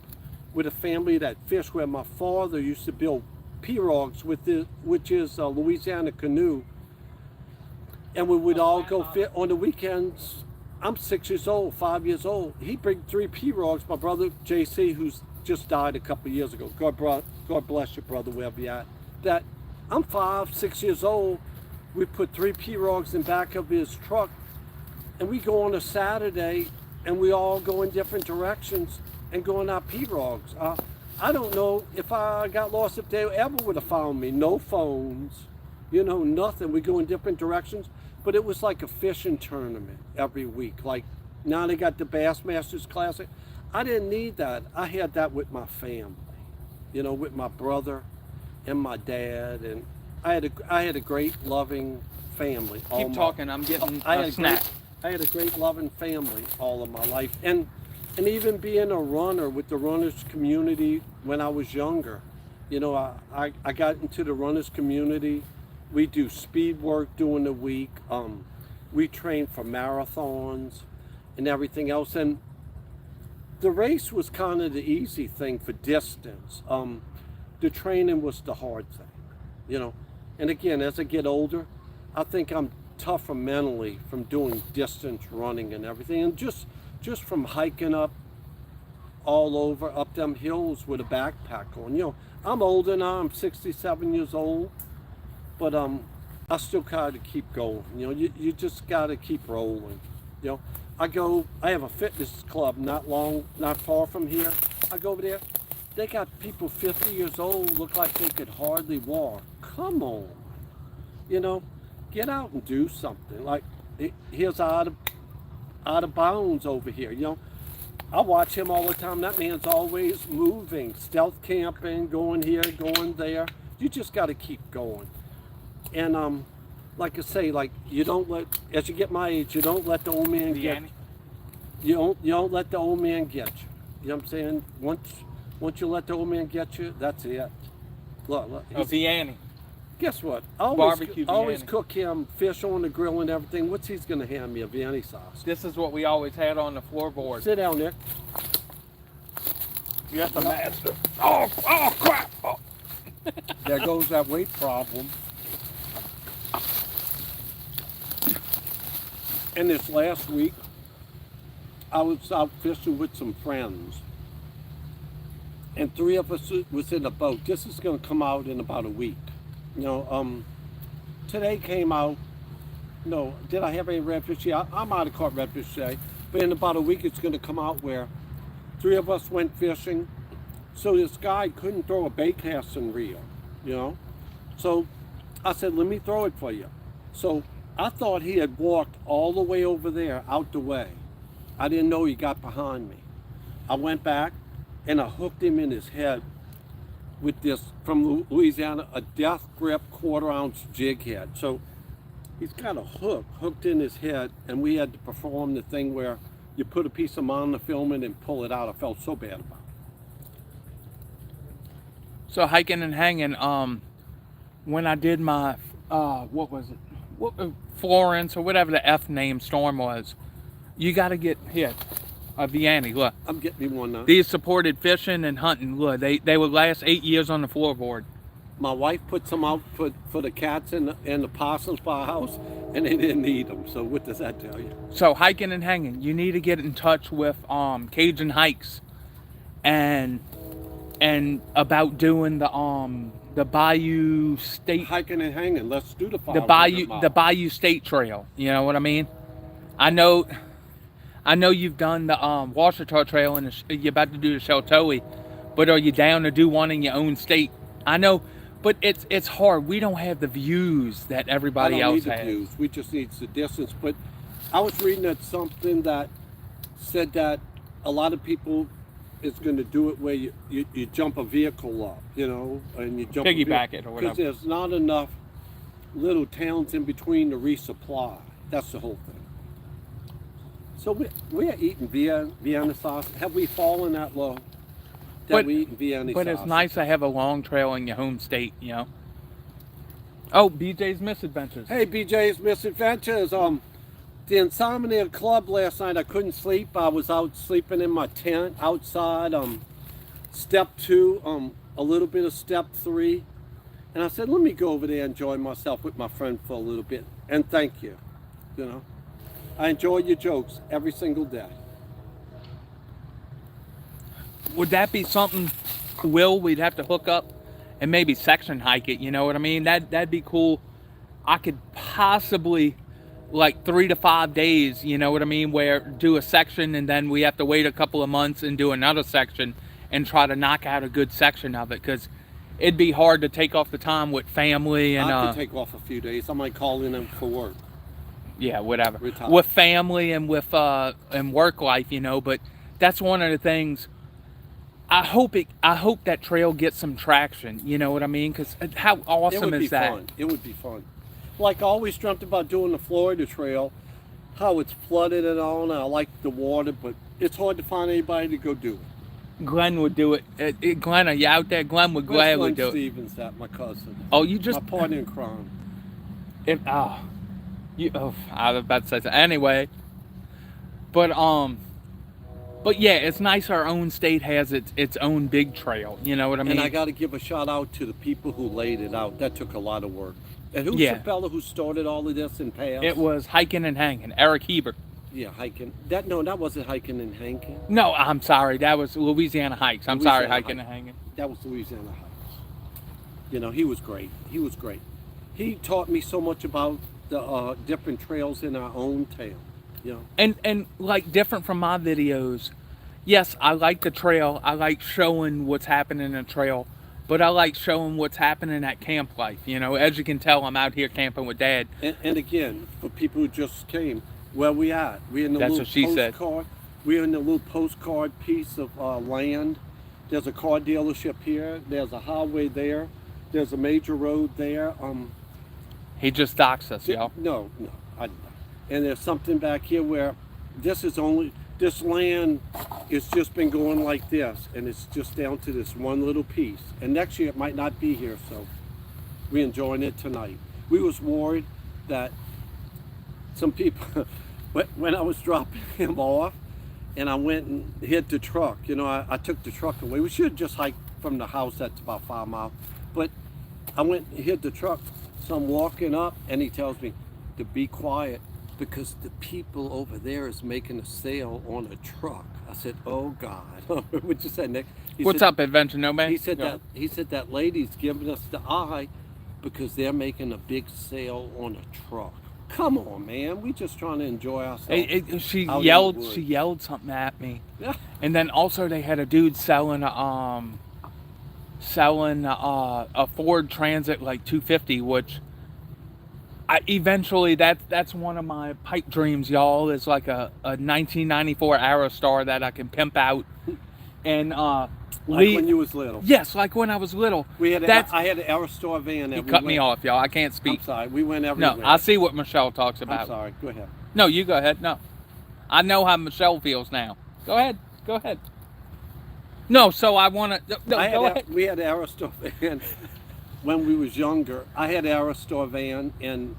with a family that fished, where my father used to build pirogues with it, which is a Louisiana canoe, and we would all go fish on the weekends. I'm 6 years old, 5 years old. He'd bring 3 pirogues. My brother JC, who's just died a couple of years ago. God bless you, brother, wherever you're at. That I'm 5, 6 years old. We put 3 pirogues in back of his truck, and we go on a Saturday, and we all go in different directions and go on our pirogues. I don't know if I got lost, if they ever would have found me. No phones, you know, nothing. We go in different directions, but it was like a fishing tournament every week. Like, now they got the Bassmasters Classic. I didn't need that. I had that with my family, you know, with my brother and my dad, and I had a great, loving family. Keep talking. I'm getting a snack. I had a great, loving family all of my life, and even being a runner with the runners community when I was younger. You know, I got into the runners community. We do speed work during the week. We train for marathons and everything else. And the race was kind of the easy thing for distance. The training was the hard thing, you know. And again, as I get older, I think I'm tougher mentally from doing distance running and everything. And just from hiking up all over, up them hills with a backpack on. You know, I'm older now, I'm 67 years old, but I still gotta keep going. You know, you just gotta keep rolling. You know, I have a fitness club not far from here. I go over there, they got people 50 years old, look like they could hardly walk. Come on, you know, get out and do something. Like, here's out of bounds over here. You know, I watch him all the time. That man's always moving, stealth camping, going here, going there. You just got to keep going. And like I say, like, you don't let, as you get my age, you don't let the old man get you. You don't let the old man get you. You know what I'm saying? Once you let the old man get you, that's it. Look, Vianney. Guess what? I always cook him fish on the grill and everything. What's he's gonna hand me? A Vianney sauce. This is what we always had on the floorboard. Sit down, Nick. You got the master. Oh crap! Oh. There goes that weight problem. And this last week, I was out fishing with some friends, and 3 of us was in a boat. This is gonna come out in about a week. You know, today came out. No, did I have any redfish? Yeah, I might have caught redfish today. But in about a week, it's going to come out where 3 of us went fishing. So this guy couldn't throw a bait casting reel, you know. So I said, let me throw it for you. So I thought he had walked all the way over there, out the way. I didn't know he got behind me. I went back and I hooked him in his head with this, from Louisiana, a death grip 1/4 ounce jig head. So he's got a hook hooked in his head, and we had to perform the thing where you put a piece of monofilament and pull it out. I felt so bad about it. So hiking and hanging, when I did my, what was it? Florence, or whatever the F name storm was, you got to get hit. Vianney, look. I'm getting me one now. These supported fishing and hunting. Look, they would last 8 years on the floorboard. My wife put some out for the cats and the possums by our house, and they didn't eat them. So what does that tell you? So hiking and hanging, you need to get in touch with Cajun Hikes, and about doing the Bayou State hiking and hanging. Let's do the Bayou State Trail. You know what I mean? I know you've done the Washita Trail and you're about to do the Sheltoe, but are you down to do one in your own state? I know, but it's hard. We don't have the views that everybody else has. We just need the distance. But I was reading at something that said that a lot of people is going to do it where you jump a vehicle up, you know, and you jump Piggyback it or whatever. because there's not enough little towns in between to resupply. That's the whole thing. So we're eating Vienna sausage. Have we fallen that low? That we eating Vienna But sausage? it's nice to have a long trail in your home state, you know. Oh, BJ's Misadventures. Hey, BJ's Misadventures. The Insomnia Club last night, I couldn't sleep. I was out sleeping in my tent outside. Step 2, a little bit of step 3. And I said, let me go over there and enjoy myself with my friend for a little bit. And thank you. You know, I enjoy your jokes every single day. Would that be something, Will, we'd have to hook up and maybe section hike it, you know what I mean? That'd be cool. I could possibly, like 3 to 5 days, you know what I mean, where do a section and then we have to wait a couple of months and do another section and try to knock out a good section of it, because it'd be hard to take off the time with family and I could take off a few days. I might call in them for work. Yeah, whatever. Retire. With family and with and work life, you know, but that's one of the things. I hope that trail gets some traction, you know what I mean? Because how awesome is that? Fun. It would be fun. Like I always dreamt about doing the Florida Trail, how it's flooded and all, and I like the water, but it's hard to find anybody to go do it. Glenn would do it. Glenn, are you out there? Glenn would gladly do it. Stevens, that my cousin. Oh, you just my partner in crime. I was about to say that. Anyway, but yeah, it's nice our own state has its own big trail. You know what I mean? And I got to give a shout out to the people who laid it out. That took a lot of work. And who's Yeah. the fella who started all of this in past? It was Hiking and Hanging, Eric Hebert. Yeah, hiking. That wasn't hiking and hanging. No, I'm sorry. That was Louisiana Hikes. I'm sorry, Louisiana Hiking and Hanging. That was Louisiana Hikes. You know, he was great. He was great. He taught me so much about the different trails in our own town. You know. And like different from my videos, yes, I like the trail. I like showing what's happening in the trail, but I like showing what's happening at camp life. You know, as you can tell, I'm out here camping with Dad. And again, for people who just came, where we at? We're in the That's little what she said. postcard. We're in the little postcard piece of land. There's a car dealership here. There's a highway there. There's a major road there. He just doxed us, y'all. No. And there's something back here where this land has just been going like this, and it's just down to this one little piece. And next year it might not be here, so we're enjoying it tonight. We was worried that some people, when I was dropping him off, and I went and hid the truck, you know, I took the truck away. We should just hike from the house, that's about 5 miles. But I went and hid the truck, so I'm walking up, and he tells me to be quiet because the people over there is making a sale on a truck. I said, oh God. What you said, Nick? What's up, Adventure Nomad? He said that lady's giving us the eye because they're making a big sale on a truck. Come on, man. We just trying to enjoy ourselves. She yelled something at me. Yeah. And then also they had a dude selling a Ford Transit like 250, which eventually that's one of my pipe dreams, y'all, is like a 1994 Aerostar that I can pimp out. And like when you was little. Yes, like when I was little. I had an Aerostar van. You cut me off, y'all. I can't speak. I'm sorry. We went everywhere. No, I see what Michelle talks about. I'm sorry. Go ahead. No, you go ahead. No. I know how Michelle feels now. Go ahead. Go ahead. No, so I want to... No, go ahead. We had an Aerostar van when we was younger. I had an Aerostar van, and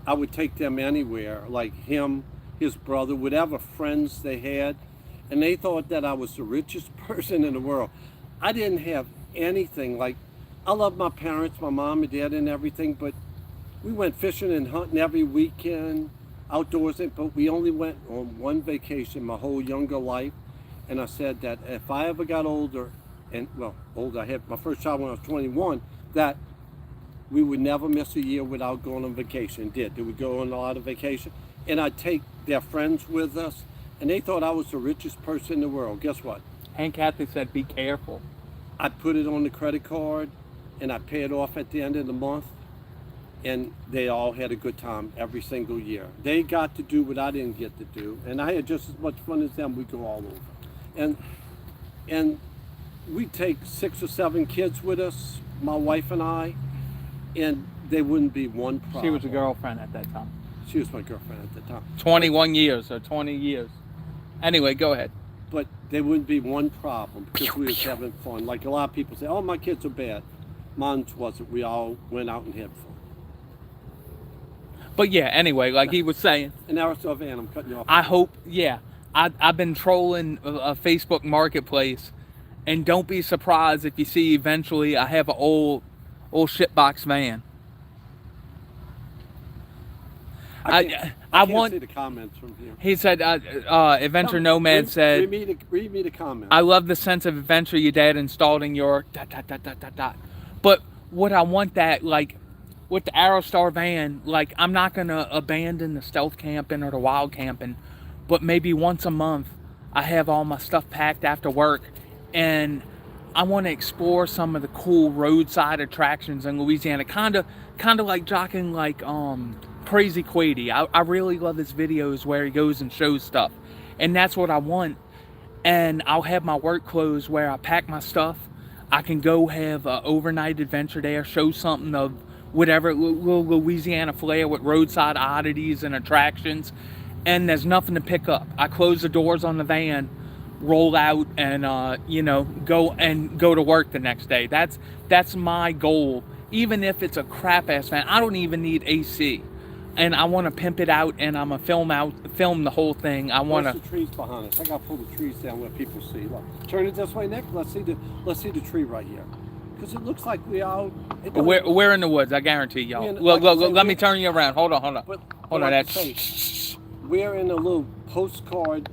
I would take them anywhere, like him, his brother, whatever friends they had, and they thought that I was the richest person in the world. I didn't have anything. Like, I love my parents, my mom and dad and everything, but we went fishing and hunting every weekend, outdoors, but we only went on one vacation my whole younger life. And I said that if I ever got older, I had my first child when I was 21, that we would never miss a year without going on vacation. Did we go on a lot of vacation? And I'd take their friends with us, and they thought I was the richest person in the world. Guess what? Aunt Kathy said, be careful. I put it on the credit card, and I pay it off at the end of the month. and they all had a good time every single year. They got to do what I didn't get to do, and I had just as much fun as them. We go all over, and we take 6 or 7 kids with us, my wife and I, and they wouldn't be one problem. She was a girlfriend at that time. She was my girlfriend at the time. 21 years or 20 years. Anyway, go ahead. But there wouldn't be one problem because we was having fun. Like a lot of people say, oh, my kids are bad. Mine wasn't. We all went out and had fun. But yeah, anyway, like he was saying. And now it's Van, I'm cutting you off. I hope, yeah. I've been trolling a Facebook Marketplace, and don't be surprised if you see eventually I have an old shitbox van. I can't want. see the comments from here. He said, Adventure Nomad said, read me the comments. I love the sense of adventure your dad installed in your ... But what I want that, like, with the Aerostar van, like, I'm not going to abandon the stealth camping or the wild camping, but maybe once a month I have all my stuff packed after work, and I want to explore some of the cool roadside attractions in Louisiana, kind of like jocking like Crazy Quady. I really love his videos where he goes and shows stuff, and that's what I want. And I'll have my work clothes where I pack my stuff. I can go have an overnight adventure there, show something of whatever, little Louisiana flair with roadside oddities and attractions, and there's nothing to pick up. I close the doors on the van, roll out, and go to work the next day. That's my goal. Even if it's a crap ass van, I don't even need AC, and I want to pimp it out, and I'm gonna film the whole thing. I want to. There's the trees behind us. I gotta pull the trees down where people see. Look, turn it this way, Nick. Let's see the tree right here, because it looks like we out. We're in the woods. I guarantee y'all. Look, let me turn you around. Hold on. Hold on. We're in a little postcard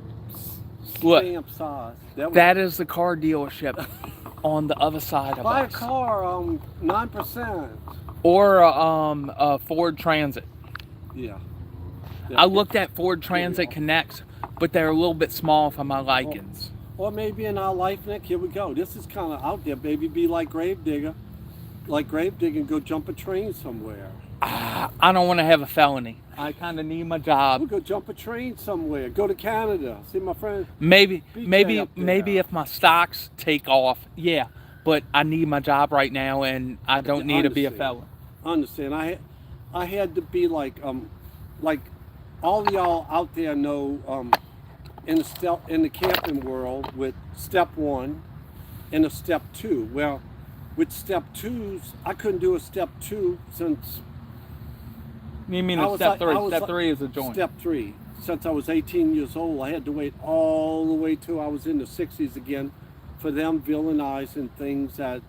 Look, stamp size. That is the car dealership on the other side of Buy us. a car, 9%. Or a Ford Transit. Yeah. I looked at Ford Transit Connects, but they're a little bit small for my likings. Or maybe in our life, Nick, here we go. This is kind of out there, baby. Be like Gravedigger. Like Gravedigger and go jump a train somewhere. I don't want to have a felony. I kind of need my job. We'll go jump a train somewhere. Go to Canada. See my friend. Maybe if my stocks take off, yeah. But I need my job right now, and I don't need to be a felon. I understand. I had to be like all of y'all out there know in the camping world with step 1 and a step 2. Well, with step 2s, I couldn't do a step 2 since. You mean a step 3? Step 3 is a joint. Step 3. Since I was 18 years old, I had to wait all the way till I was in the 60s again for them villainizing things that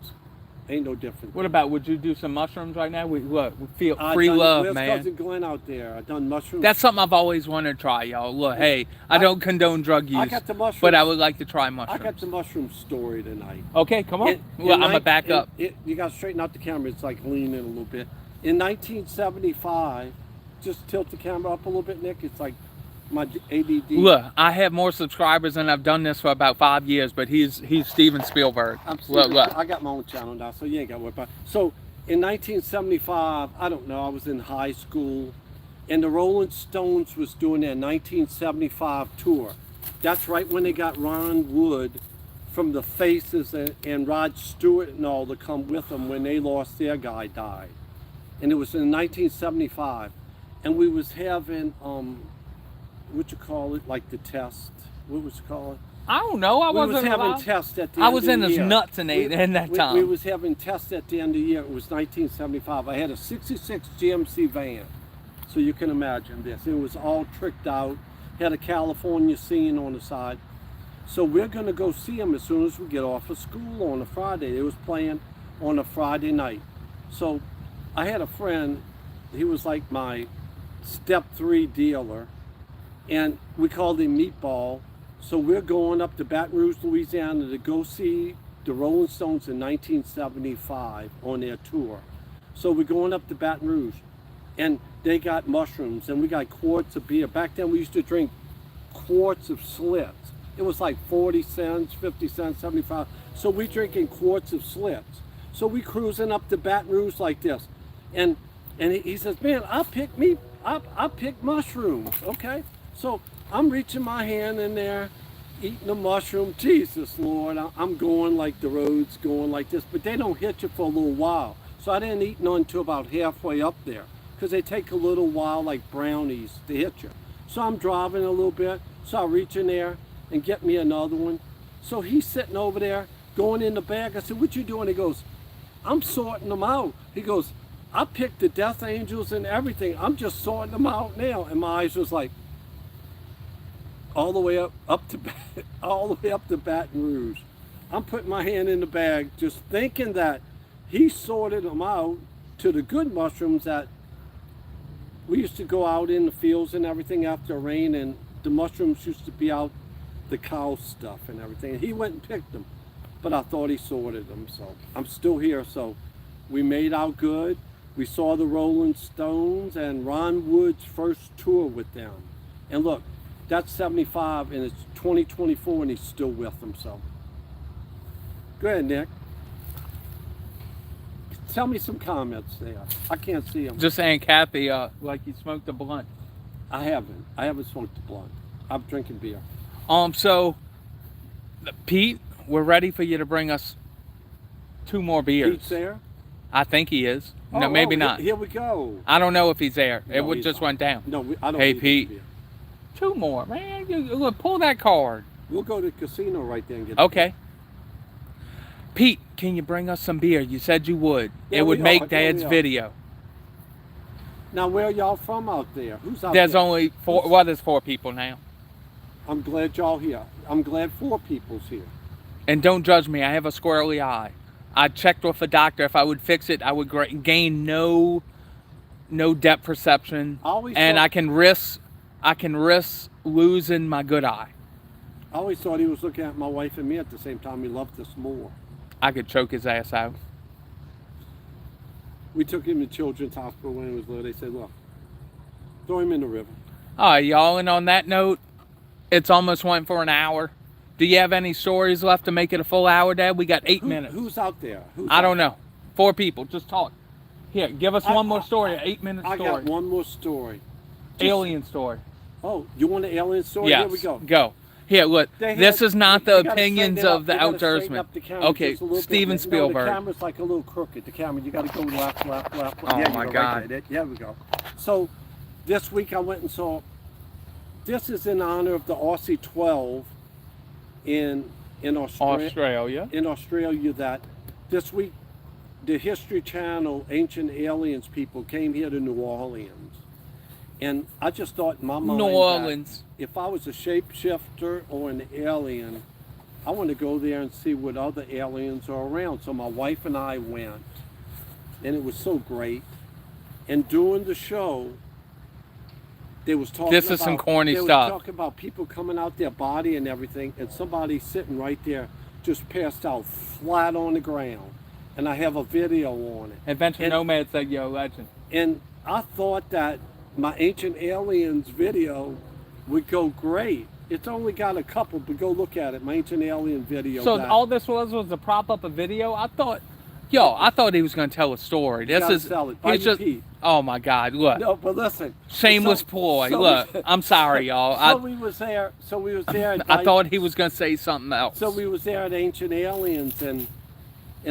ain't no different. What about, would you do some mushrooms right now? We feel free love, man. Where's Cousin Glenn out there? I done mushrooms. That's something I've always wanted to try, y'all. Look, hey, I don't condone drug use, I got the mushrooms, but I would like to try mushrooms. I got the mushroom story tonight. Okay, come on. I'm going to back up. You got to straighten out the camera. It's like leaning a little bit. In 1975, just tilt the camera up a little bit, Nick. It's like my ADD. Look, I have more subscribers and I've done this for about 5 years, but he's Steven Spielberg. Look. I got my own channel now, so you ain't got to worry about it. So in 1975, I don't know, I was in high school, and the Rolling Stones was doing their 1975 tour. That's right when they got Ron Wood from the Faces and Rod Stewart and all to come with them when they lost their guy, died. And it was in 1975. And we was having, what you call it, like the test. What was you call it? I don't know. I wasn't having tests at the end of the year. I was in his nuts in that time. We was having tests at the end of the year. It was 1975. I had a 66 GMC van. So you can imagine this. It was all tricked out. Had a California scene on the side. So we're going to go see him as soon as we get off of school on a Friday. It was playing on a Friday night. So I had a friend. He was like my step 3 dealer. And we called him Meatball. So we're going up to Baton Rouge, Louisiana to go see the Rolling Stones in 1975 on their tour. So we're going up to Baton Rouge, and they got mushrooms, and we got quarts of beer. Back then we used to drink quarts of Schlitz. It was like 40 cents, 50 cents, 75. So we drinking quarts of Schlitz. So we cruising up to Baton Rouge like this. And And he says, man, I pick mushrooms, okay? So I'm reaching my hand in there, eating the mushroom. Jesus, Lord, I'm going like the road's going like this, but they don't hit you for a little while. So I didn't eat none until about halfway up there, because they take a little while, like brownies, to hit you. So I'm driving a little bit, so I reach in there and get me another one. So he's sitting over there, going in the bag. I said, what you doing? He goes, I'm sorting them out. He goes, I picked the death angels and everything. I'm just sorting them out now. And my eyes was like, all the way up to all the way up to Baton Rouge. I'm putting my hand in the bag, just thinking that he sorted them out to the good mushrooms that we used to go out in the fields and everything after rain, and the mushrooms used to be out, the cow stuff and everything. And he went and picked them, but I thought he sorted them. So I'm still here. So we made out good. We saw the Rolling Stones and Ron Wood's first tour with them. And look, that's 75 and it's 2024 and he's still with them. So go ahead, Nick. Tell me some comments there. I can't see them. Just saying, Kathy, like you smoked a blunt. I haven't smoked a blunt. I'm drinking beer. So, Pete, we're ready for you to bring us 2 more beers. Pete's there? I think he is. No, maybe not. Here we go. I don't know if he's there. No, It just went down. No, I don't Hey, need Pete. beer. 2 more, man. Look, pull that card. We'll go to the casino right there and get Okay. Pete, can you bring us some beer? You said you would. Yeah, it would we make are. Yeah, Dad's we are. video. Now, where are y'all from out there? Who's out There's there? only 4. Well, there's 4 people now. I'm glad y'all here. I'm glad 4 people's here. And don't judge me. I have a squirrely eye. I checked with a doctor. If I would fix it, I would gain no depth perception, and I can risk losing my good eye. I always thought he was looking at my wife and me at the same time. He loved us more. I could choke his ass out. We took him to Children's Hospital when he was little. They said, look, throw him in the river. All right, y'all, and on that note, it's almost went for an hour. Do you have any stories left to make it a full hour, Dad? We got 8 minutes. Who's out there? I don't know. 4 people. Just talk. Here, give us one more story. An 8-minute story. I got one more story. Alien story. Oh, you want an alien story? Yes. Here we go. Go. Here, look. This is not the opinions of the outdoorsmen. Okay, Steven Spielberg. The camera's like a little crooked. The camera, you got to go left. Oh, yeah, my go God. Right there. Yeah, we go. So, this week I went and saw. This is in honor of the Aussie 12 in Australia. In Australia, that this week the History Channel Ancient Aliens people came here to New Orleans, and I just thought in my mind, New Orleans. if I was a shapeshifter or an alien, I want to go there and see what other aliens are around. So my wife and I went, and it was so great. And during the show, they was talking This is some corny they stuff. was talking about people coming out their body and everything, and somebody sitting right there just passed out flat on the ground. And I have a video on it. Adventure Nomad said, yo, legend. And I thought that my Ancient Aliens video would go great. It's only got a couple, but go look at it. My Ancient Alien video. So all this was to prop up a video? I thought he was going to tell a story. This is sell it. Buy he's your just. Pete. Oh my God! Look. No, but listen. Shameless ploy. Look, I'm sorry, y'all. We was there. I thought he was going to say something else. So we was there at Ancient Aliens, and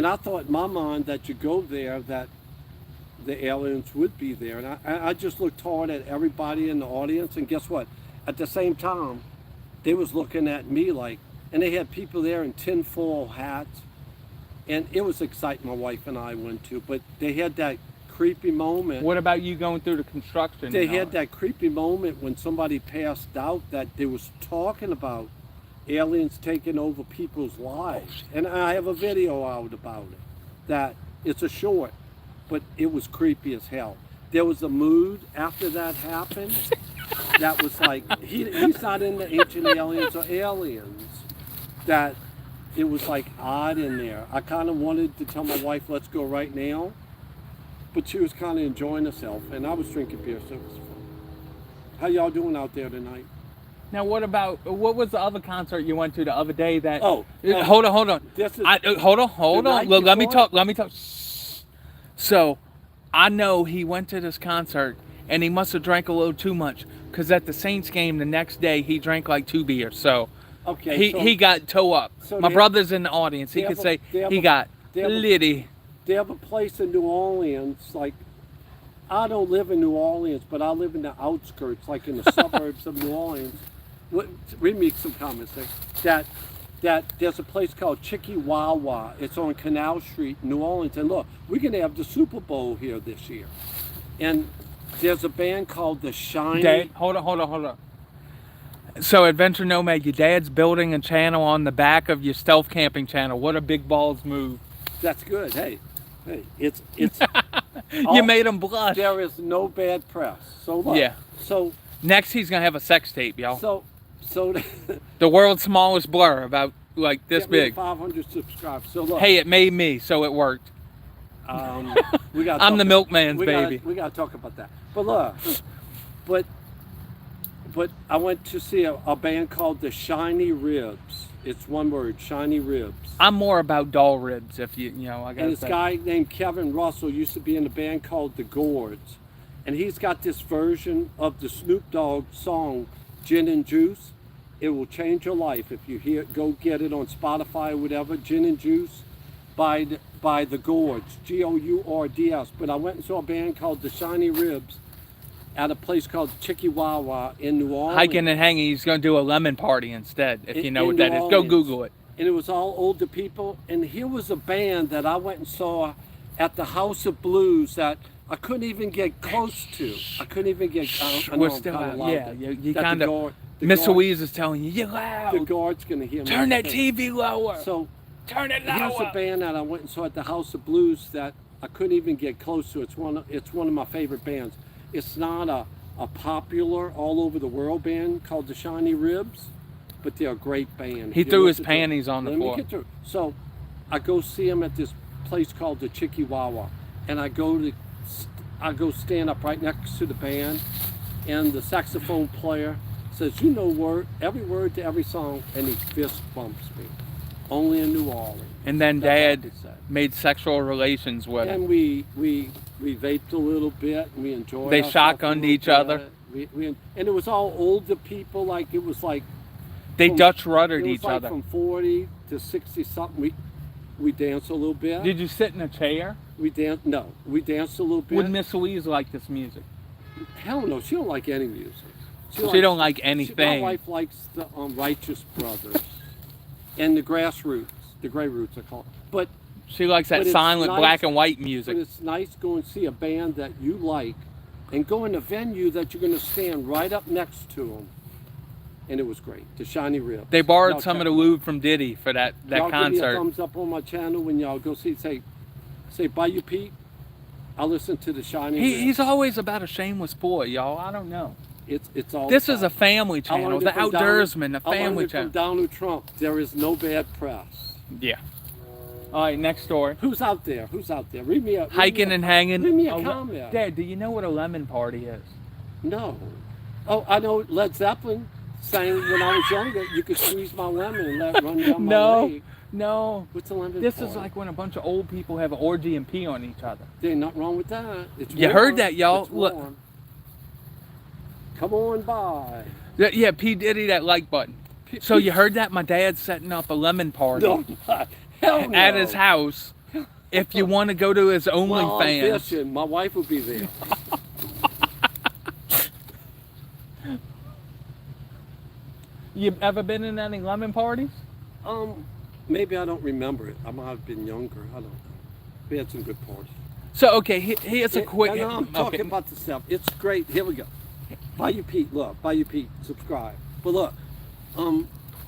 I thought in my mind that you go there, that the aliens would be there. And I just looked hard at everybody in the audience, and guess what? At the same time, they was looking at me like, and they had people there in tinfoil hats, and it was exciting. My wife and I went to, but they had that creepy moment. What about you going through the construction? They had that creepy moment when somebody passed out that they was talking about aliens taking over people's lives. And I have a video out about it. That it's a short, but it was creepy as hell. There was a mood after that happened that was like, he's not in the Ancient Aliens or aliens. That it was like odd in there. I kind of wanted to tell my wife, let's go right now. But she was kind of enjoying herself, and I was drinking beer, so it was fun. How y'all doing out there tonight? Now, what was the other concert you went to the other day that... Oh. Hold on. This is Hold on. Let me talk. Shh. So, I know he went to this concert and he must have drank a little too much because at the Saints game the next day he drank like 2 beers. So Okay. he got toe up. So My they- brother's in the audience. He they could have say they have he got they have litty. They have a place in New Orleans, like, I don't live in New Orleans, but I live in the outskirts, like in the suburbs of New Orleans. Read me some comments there. That there's a place called Chicky-Wawa. It's on Canal Street, New Orleans. And look, we're going to have the Super Bowl here this year. And there's a band called The Shiny. Dad, hold on. So Adventure Nomad, your dad's building a channel on the back of your Stealth Camping channel. What a big balls move. That's good. Hey, it's You made him blush. There is no bad press. So look. Yeah. So Next he's going to have a sex tape, y'all. so The world's smallest blur, about like this get me to big. 500 subscribers. So look. Hey, it made me, so it worked. We got. I'm the milkman's baby. We got to talk about that. But look, but I went to see a band called the Shiny Ribs. It's one word, Shiny Ribs. I'm more about doll ribs, if you know. I And got this guy named Kevin Russell used to be in a band called the Gourds, and he's got this version of the Snoop Dogg song "Gin and Juice." It will change your life if you hear. Go get it on Spotify or whatever. "Gin and Juice" by the Gourds, Gourds. But I went and saw a band called the Shiny Ribs at a place called Chicky-Wawa in New Orleans. Hiking and hanging, he's going to do a lemon party instead, if you know In what that New is. Go Orleans. Google it. And it was all older people. And here was a band that I went and saw at the House of Blues that I couldn't even get close to. I couldn't even get. I know We're I'm still kinda out. loud, Yeah, but you that kind the of. guard- the Miss guard- Louise is telling you, you're The loud. guard's gonna hear me. Turn that TV lower. So Turn it here's a lower. band that I went and saw at the House of Blues that I couldn't even get close to. It's one of my favorite bands. It's not a popular all over the world band called the Shiny Ribs, but they're a great band. He If you threw his listen to it- panties on the Let me floor. get through. So I go see him at this place called the Chicky-Wawa, and I go stand up right next to the band, and the saxophone player says, "You know every word to every song," and he fist bumps me. Only in New Orleans. And then That's all I Dad can say. made sexual relations with him. And we vaped a little bit, and we enjoyed. They ourselves a shotgunned little each bit. other. And it was all older people. Like it was like They from- Dutch ruddered it was each like other. From 40 to 60 something. We danced a little bit. Did you sit in a chair? We danced. No, we danced a little bit. Would Miss Louise like this music? Hell no, she don't like any music. She don't like My anything. wife likes the Righteous Brothers and the Grassroots, the Grey Roots, I call it. But She likes that But it's silent nice- black and white But music. it's nice going to see a band that you like and go in a venue that you're going to stand right up next to them. And it was great. The Shiny Ribs. They borrowed Y'all some of check the it lube from Diddy for that Y'all give me a concert. thumbs up on my channel when y'all go see. Say bye, you Pete. I'll listen to the Shiny Ribs. He's always about a shameless boy, y'all. I don't know. It's all. This is a about- family I channel, learned the it from outdoorsman, the I learned family it from channel. Donald Trump. There is no bad press. Yeah. All right, next story. Who's out there? Who's out there? Read me a Hiking and hanging. Read me a Oh, comment. Dad, do you know what a lemon party is? No. Oh, I know Led Zeppelin sang when I was younger. You could squeeze my lemon and let it run down my No, leg. no. What's a lemon? This party? is like when a bunch of old people have an orgy and pee on each other. There's nothing wrong with that. It's You warm. heard that, y'all. It's Look. warm. Come on by. Yeah, P. Diddy, that like button. So you heard that? My dad's setting up a lemon party No, hell no. at his house. If you want to go to his Well, I'm OnlyFans. fishing. My wife will be there. You ever been in any lemon parties? Maybe I don't remember it. I might have been younger. I don't know. We had some good parties. So okay, here's a quick. No, I'm talking okay. about the stuff. It's great. Here we go. Buy you Pete. Look, buy you Pete. Subscribe. But look,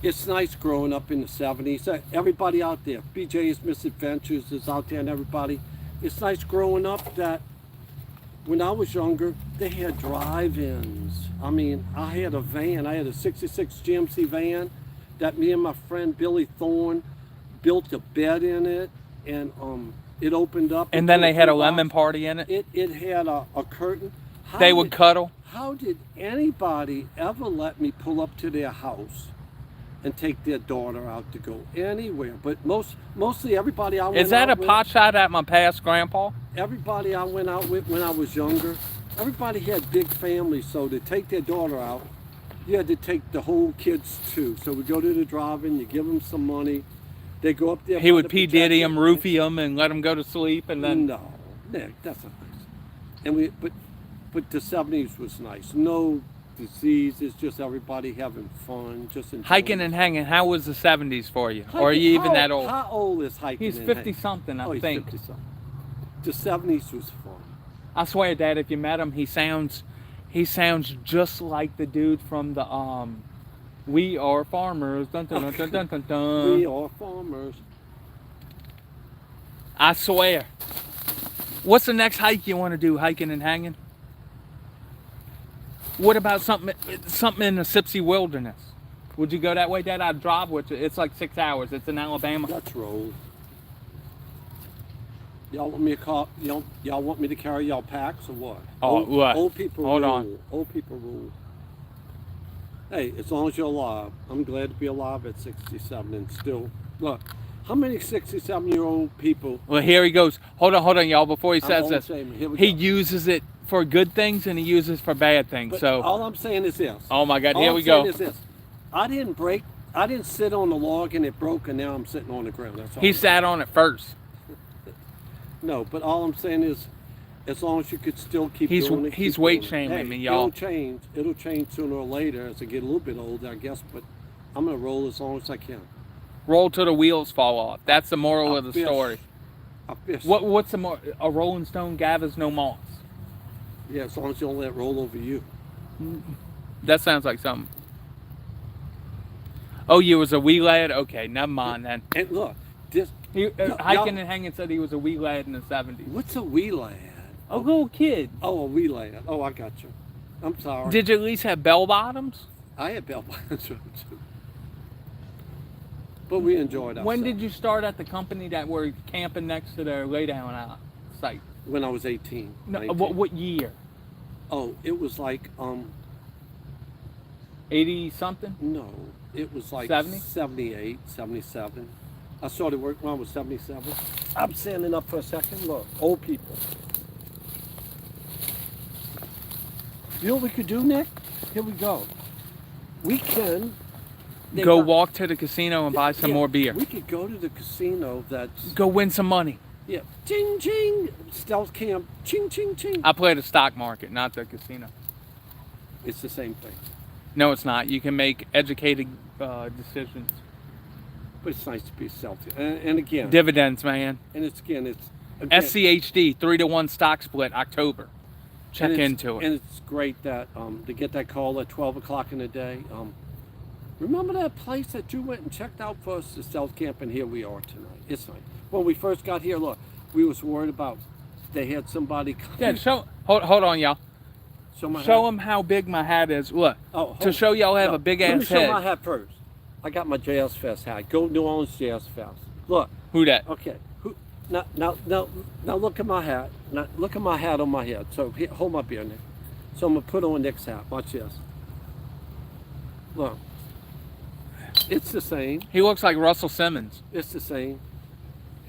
it's nice growing up in the '70s. Everybody out there, BJ's Misadventures is out there, and everybody. It's nice growing up that when I was younger, they had drive-ins. I mean, I had a van. I had a '66 GMC van that me and my friend Billy Thorne built a bed in it, and it opened up. And then into they had a toolbox. lemon party in it. It had a curtain. They How would did- cuddle. How did anybody ever let me pull up to their house and take their daughter out to go anywhere. But mostly everybody I went Is that out a with, pot shot at my past grandpa? everybody I went out with when I was younger, everybody had big families, so to take their daughter out, you had to take the whole kids too. So we go to the drive-in, you give them some money, they go up there. He by would the P. Diddy projector. him, roofie him, and let him go to sleep, and then... No, Nick, that's not nice. And but the 70s was nice. No disease. It's just everybody having fun, just enjoying Hiking and hanging. How was the 70s for you? Or are you even that old? How old is hiking? He's and 50 hanging? something, I Oh, he's think. 50 something. The 70s was fun. I swear, Dad, if you met him, he sounds just like the dude from the We Are Farmers. Dun, dun, dun, dun, dun, dun, dun. We are farmers. I swear. What's the next hike you want to do? Hiking and hanging? What about something in the Sipsey Wilderness? Would you go that way, Dad? I'd drive with you. It's like 6 hours. It's in Alabama. Let's roll. Y'all want me to y'all want me to carry y'all packs or what? Oh, what? Old people Hold rule. on. Old people rule. Hey, as long as you're alive, I'm glad to be alive at 67 and still look. How many 67-year-old people? Well, here he goes. Hold on, y'all. Before he says this, Here we he go. uses it for good things and he uses it for bad things. But So, all I'm saying is this. oh my God, All here I'm we go. saying is this. I didn't sit on the log and it broke and now I'm sitting on the ground. That's all. He I'm sat on it first. No, but all I'm saying is, as long as you could still keep doing it. He's keep weight doing it. shaming Hey, me, y'all. It'll change sooner or later as I get a little bit older, I guess. But I'm gonna roll as long as I can. Roll till the wheels fall off. That's the moral of the fish. story. I fish. What's the more? A rolling stone gathers no moss. Yeah, as long as you don't let it roll over you. That sounds like something. Oh, you was a wee lad? Okay, never mind then. And look, this. Hiking and hanging said he was a wee lad in the 70s. What's a wee lad? A little kid. Oh, a wee lad. Oh, I got you. I'm sorry. Did you at least have bell bottoms? I had bell bottoms too. But we enjoyed ourselves. When did you start at the company that were camping next to their laydown site? When I was 18. No, 19. what year? Oh, it was like 80 something? no, it was like 70? 78, 77. I started working when I was 77. I'm standing up for a second. Look, old people. You know what we could do, Nick? Here we go. We can Go walk to the casino and buy some more beer. We could go to the casino that's Go win some money. yeah, ching ching, stealth camp, ching ching ching. I play the stock market, not the casino. It's the same thing, No, it's not. You can make educated decisions. but it's nice to be stealth. And again, Dividends, man. and it's again. SCHD 3-to-1 stock split October. Check into it. And it's great that to get that call at 12 o'clock in the day. Remember that place that you went and checked out for us, the Stealth Camp, and here we are tonight. It's nice. When we first got here, look, we was worried about they had somebody come. Yeah, hold on, y'all. Show them how big my hat is. Look, to show y'all I have a big Let me ass show head. my hat first. I got my Jazz Fest hat. Go New Orleans Jazz Fest. Look. Who that? Okay. Now look at my hat. Now look at my hat on my head. So here, hold my beer, Nick. So I'm gonna put on Nick's hat. Watch this. Look. It's the same. He looks like Russell Simmons. It's the same.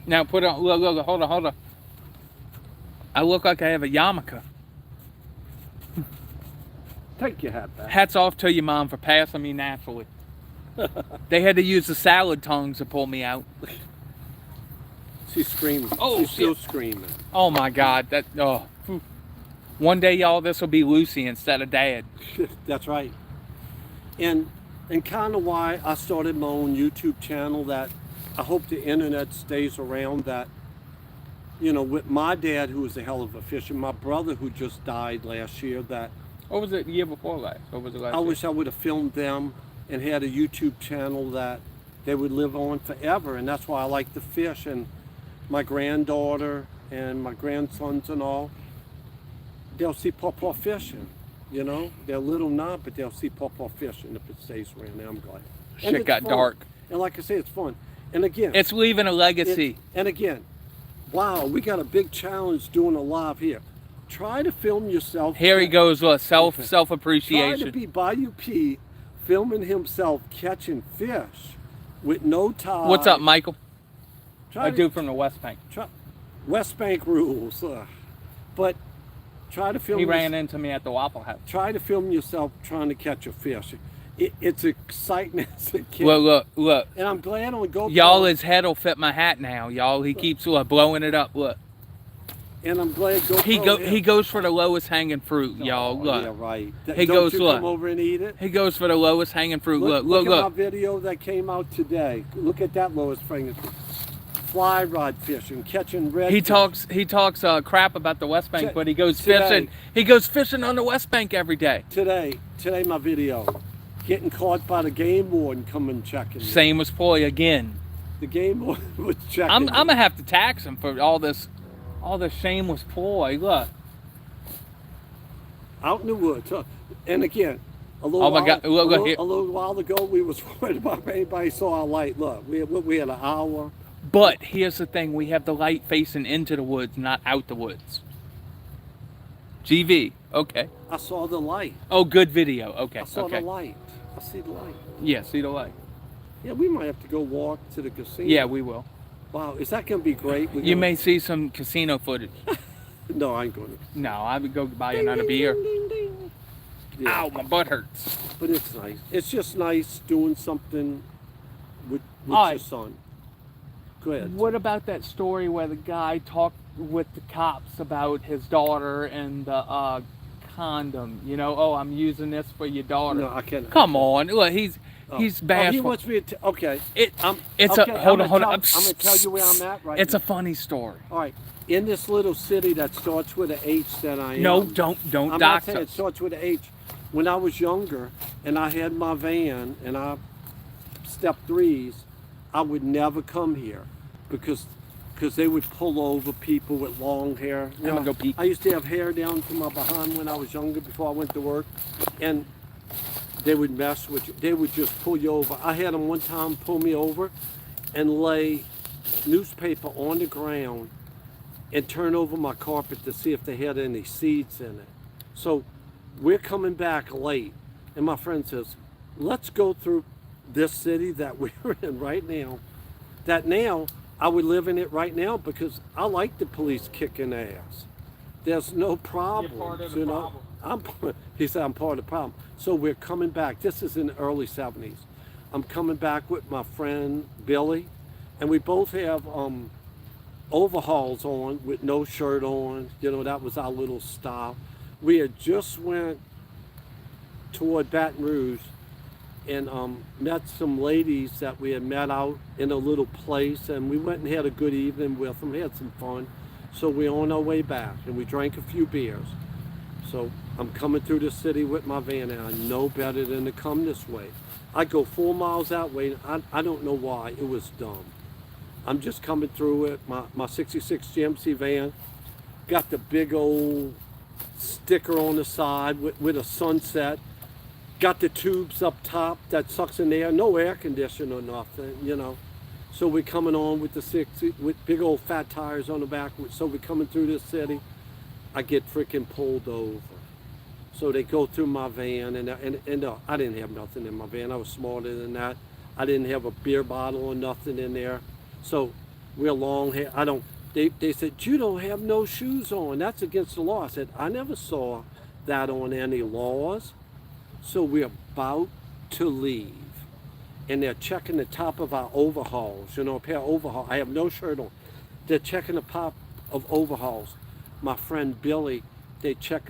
Now put on. Look, hold on. I look like I have a yarmulke. Take your hat back. Hats off to your mom for passing me naturally. They had to use the salad tongs to pull me out. She's screaming. Oh, she's still shit. screaming. Oh my God, One day, y'all, this will be Lucy instead of Dad. That's right. And kind of why I started my own YouTube channel, that I hope the internet stays around, that, you know, with my dad, who was a hell of a fisher, my brother who just died last year, that What was it the year before last? What was it last I year? wish I would have filmed them and had a YouTube channel that they would live on forever. And that's why I like to fish. And my granddaughter and my grandsons and all, they'll see Pawpaw fishing. You know, they're little now, but they'll see Pawpaw fishing if it stays around there. I'm glad. And Shit it's got fun. dark. And like I say, it's fun. And again, It's leaving a legacy. and again, wow, we got a big challenge doing a live here. Try to film yourself. Here he goes with self Try to appreciation. be Bayou P filming himself catching fish with no tie. What's up, Michael? Try A to- dude from the West Bank. West Bank rules. But try to film. He ran into me at the Waffle House. Try to film yourself trying to catch a fish. It's exciting as a kid. Look. And I'm glad on GoPro. Y'all, his head will fit my hat now, y'all. He keeps blowing it up. Look. And I'm glad GoPro. He goes for the lowest hanging fruit, y'all. Look. Yeah, right. He Don't goes, you look. come over and eat it? He goes for the lowest hanging fruit. Look. Look at my video that came out today. Look at that lowest hanging fruit. Fly rod fishing, catching red. He talks crap about the West Bank, but he goes Today. fishing. He goes fishing on the West Bank every day. Today my video. Getting caught by the game warden coming checking me. Same as Ploy again. The game warden was checking I'm me. gonna have to tax him for all this shameless ploy. Look. Out in the woods. And again, a little, Oh my God, look here. a little while ago, we was worried about if anybody saw our light. Look, we had an hour. But here's the thing: we have the light facing into the woods, not out the woods. GV. Okay. I saw the light. Oh, good video. Okay. I saw okay. the light. I see the light. Yeah, see the light. Yeah, we might have to go walk to the casino. Yeah, we will. Wow, is that going to be great? You may see some casino footage. No, I ain't going to. No, I would go buy another beer. Ding, ding, ding. Yeah. Ow, my butt hurts. But it's nice. It's just nice doing something with All your right. son. Go ahead. What about that story where the guy talked with the cops about his daughter and the condom? You know, oh, I'm using this for your daughter. No, I can't. Come on, look, he's bashful. Oh, he wants me to. Okay. It's okay, hold on. I'm going to tell you where I'm at right It's now. a funny story. All right. In this little city that starts with an H that I am. No, don't I'm not dox saying it us. starts with an H. When I was younger and I had my van and I step threes, I would never come here because they would pull over people with long hair. I'm gonna go pee. I used to have hair down to my behind when I was younger before I went to work, and they would mess with you. They would just pull you over. I had them one time pull me over and lay newspaper on the ground and turn over my carpet to see if they had any seeds in it. So we're coming back late, and my friend says, let's go through this city that we're in right now, that now I would live in it right now because I like the police kicking ass. There's no problem. You're part of the problem. He said, I'm part of the problem. So we're coming back. This is in the early 70s. I'm coming back with my friend Billy, and we both have overalls on with no shirt on. You know, that was our little style. We had just went toward Baton Rouge and met some ladies that we had met out in a little place, and we went and had a good evening with them, had some fun. So we're on our way back, and we drank a few beers. So I'm coming through the city with my van, and I know better than to come this way. I go 4 miles that way, and I don't know why. It was dumb. I'm just coming through it. My 66 GMC van got the big old sticker on the side with a sunset. Got the tubes up top that sucks in air. No air conditioner or nothing, you know. So we're coming on with the 60 with big old fat tires on the back. So we're coming through this city. I get freaking pulled over. So they go through my van, and I didn't have nothing in my van. I was smarter than that. I didn't have a beer bottle or nothing in there. So we're long hair. They said, you don't have no shoes on. That's against the law. I said, I never saw that on any laws. So we're about to leave. And they're checking the top of our overhauls. You know, a pair of overhauls. I have no shirt on. They're checking the top of overhauls. My friend Billy, they check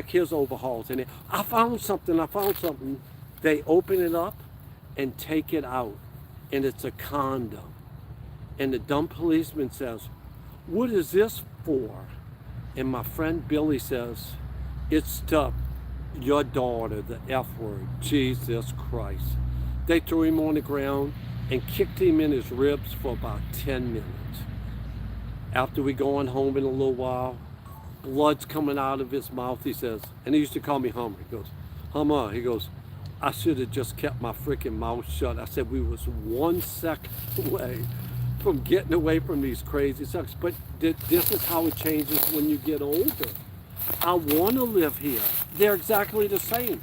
his overhauls. And I found something. They open it up and take it out. And it's a condom. And the dumb policeman says, what is this for? And my friend Billy says, it's to your daughter, the F word, Jesus Christ. They threw him on the ground and kicked him in his ribs for about 10 minutes. After we going home in a little while, blood's coming out of his mouth, he says, and he used to call me Hummer. He goes, Hummer, he goes, I should have just kept my freaking mouth shut. I said we was 1 second away from getting away from these crazy sucks. But this is how it changes when you get older. I want to live here. They're exactly the same,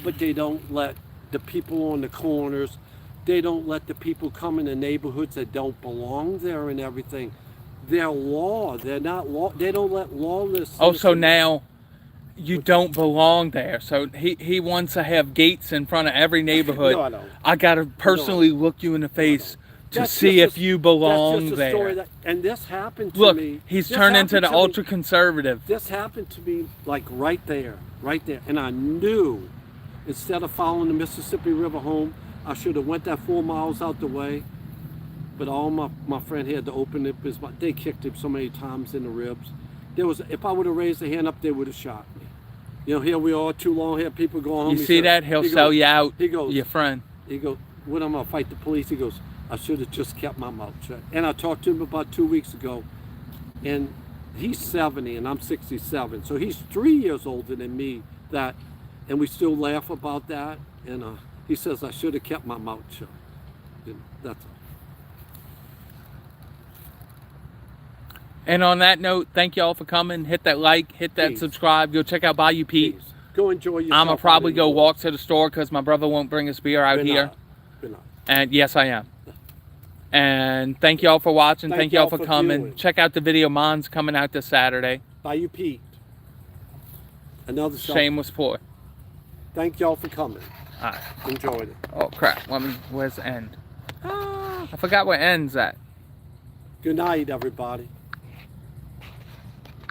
but they don't let the people on the corners. They don't let the people come in the neighborhoods that don't belong there and everything. They're law. They're not law. They don't let lawless. Oh, so now you don't belong there. So he wants to have gates in front of every neighborhood. No, I don't. I gotta personally look you in the face to That's see just if you belong that's just a there. story and this happened to Look, me. he's This turned into happened the to me- ultra conservative. This happened to me like right there. And I knew instead of following the Mississippi River home, I should have went that 4 miles out the way. But all my friend had to open it because they kicked him so many times in the ribs. If I would have raised a hand up, they would have shot me. You know, here we are, too long here, people going home. You see that? He'll sell you out, he goes, your friend. He goes, what, I'm going to fight the police? He goes, I should have just kept my mouth shut. And I talked to him about 2 weeks ago, and he's 70 and I'm 67. So he's 3 years older than me, and we still laugh about that. And he says, I should have kept my mouth shut. And that's all. And on that note, thank y'all for coming. Hit that like, hit that Please. Subscribe. Go check out Bayou Pete. Please, go enjoy yourself. I'm going to probably out in go the walk to the store because my brother won't bring us beer out Been here. out. Been out. And yes, I am. And thank y'all for watching. Thank y'all for coming. viewing. Check out the video. Mine's coming out this Saturday. Bayou Pete. Another show. Shameless ploy. Thank y'all for coming. All right. Enjoyed it. Oh, crap. Where's the end? I forgot where end's at. Good night, everybody.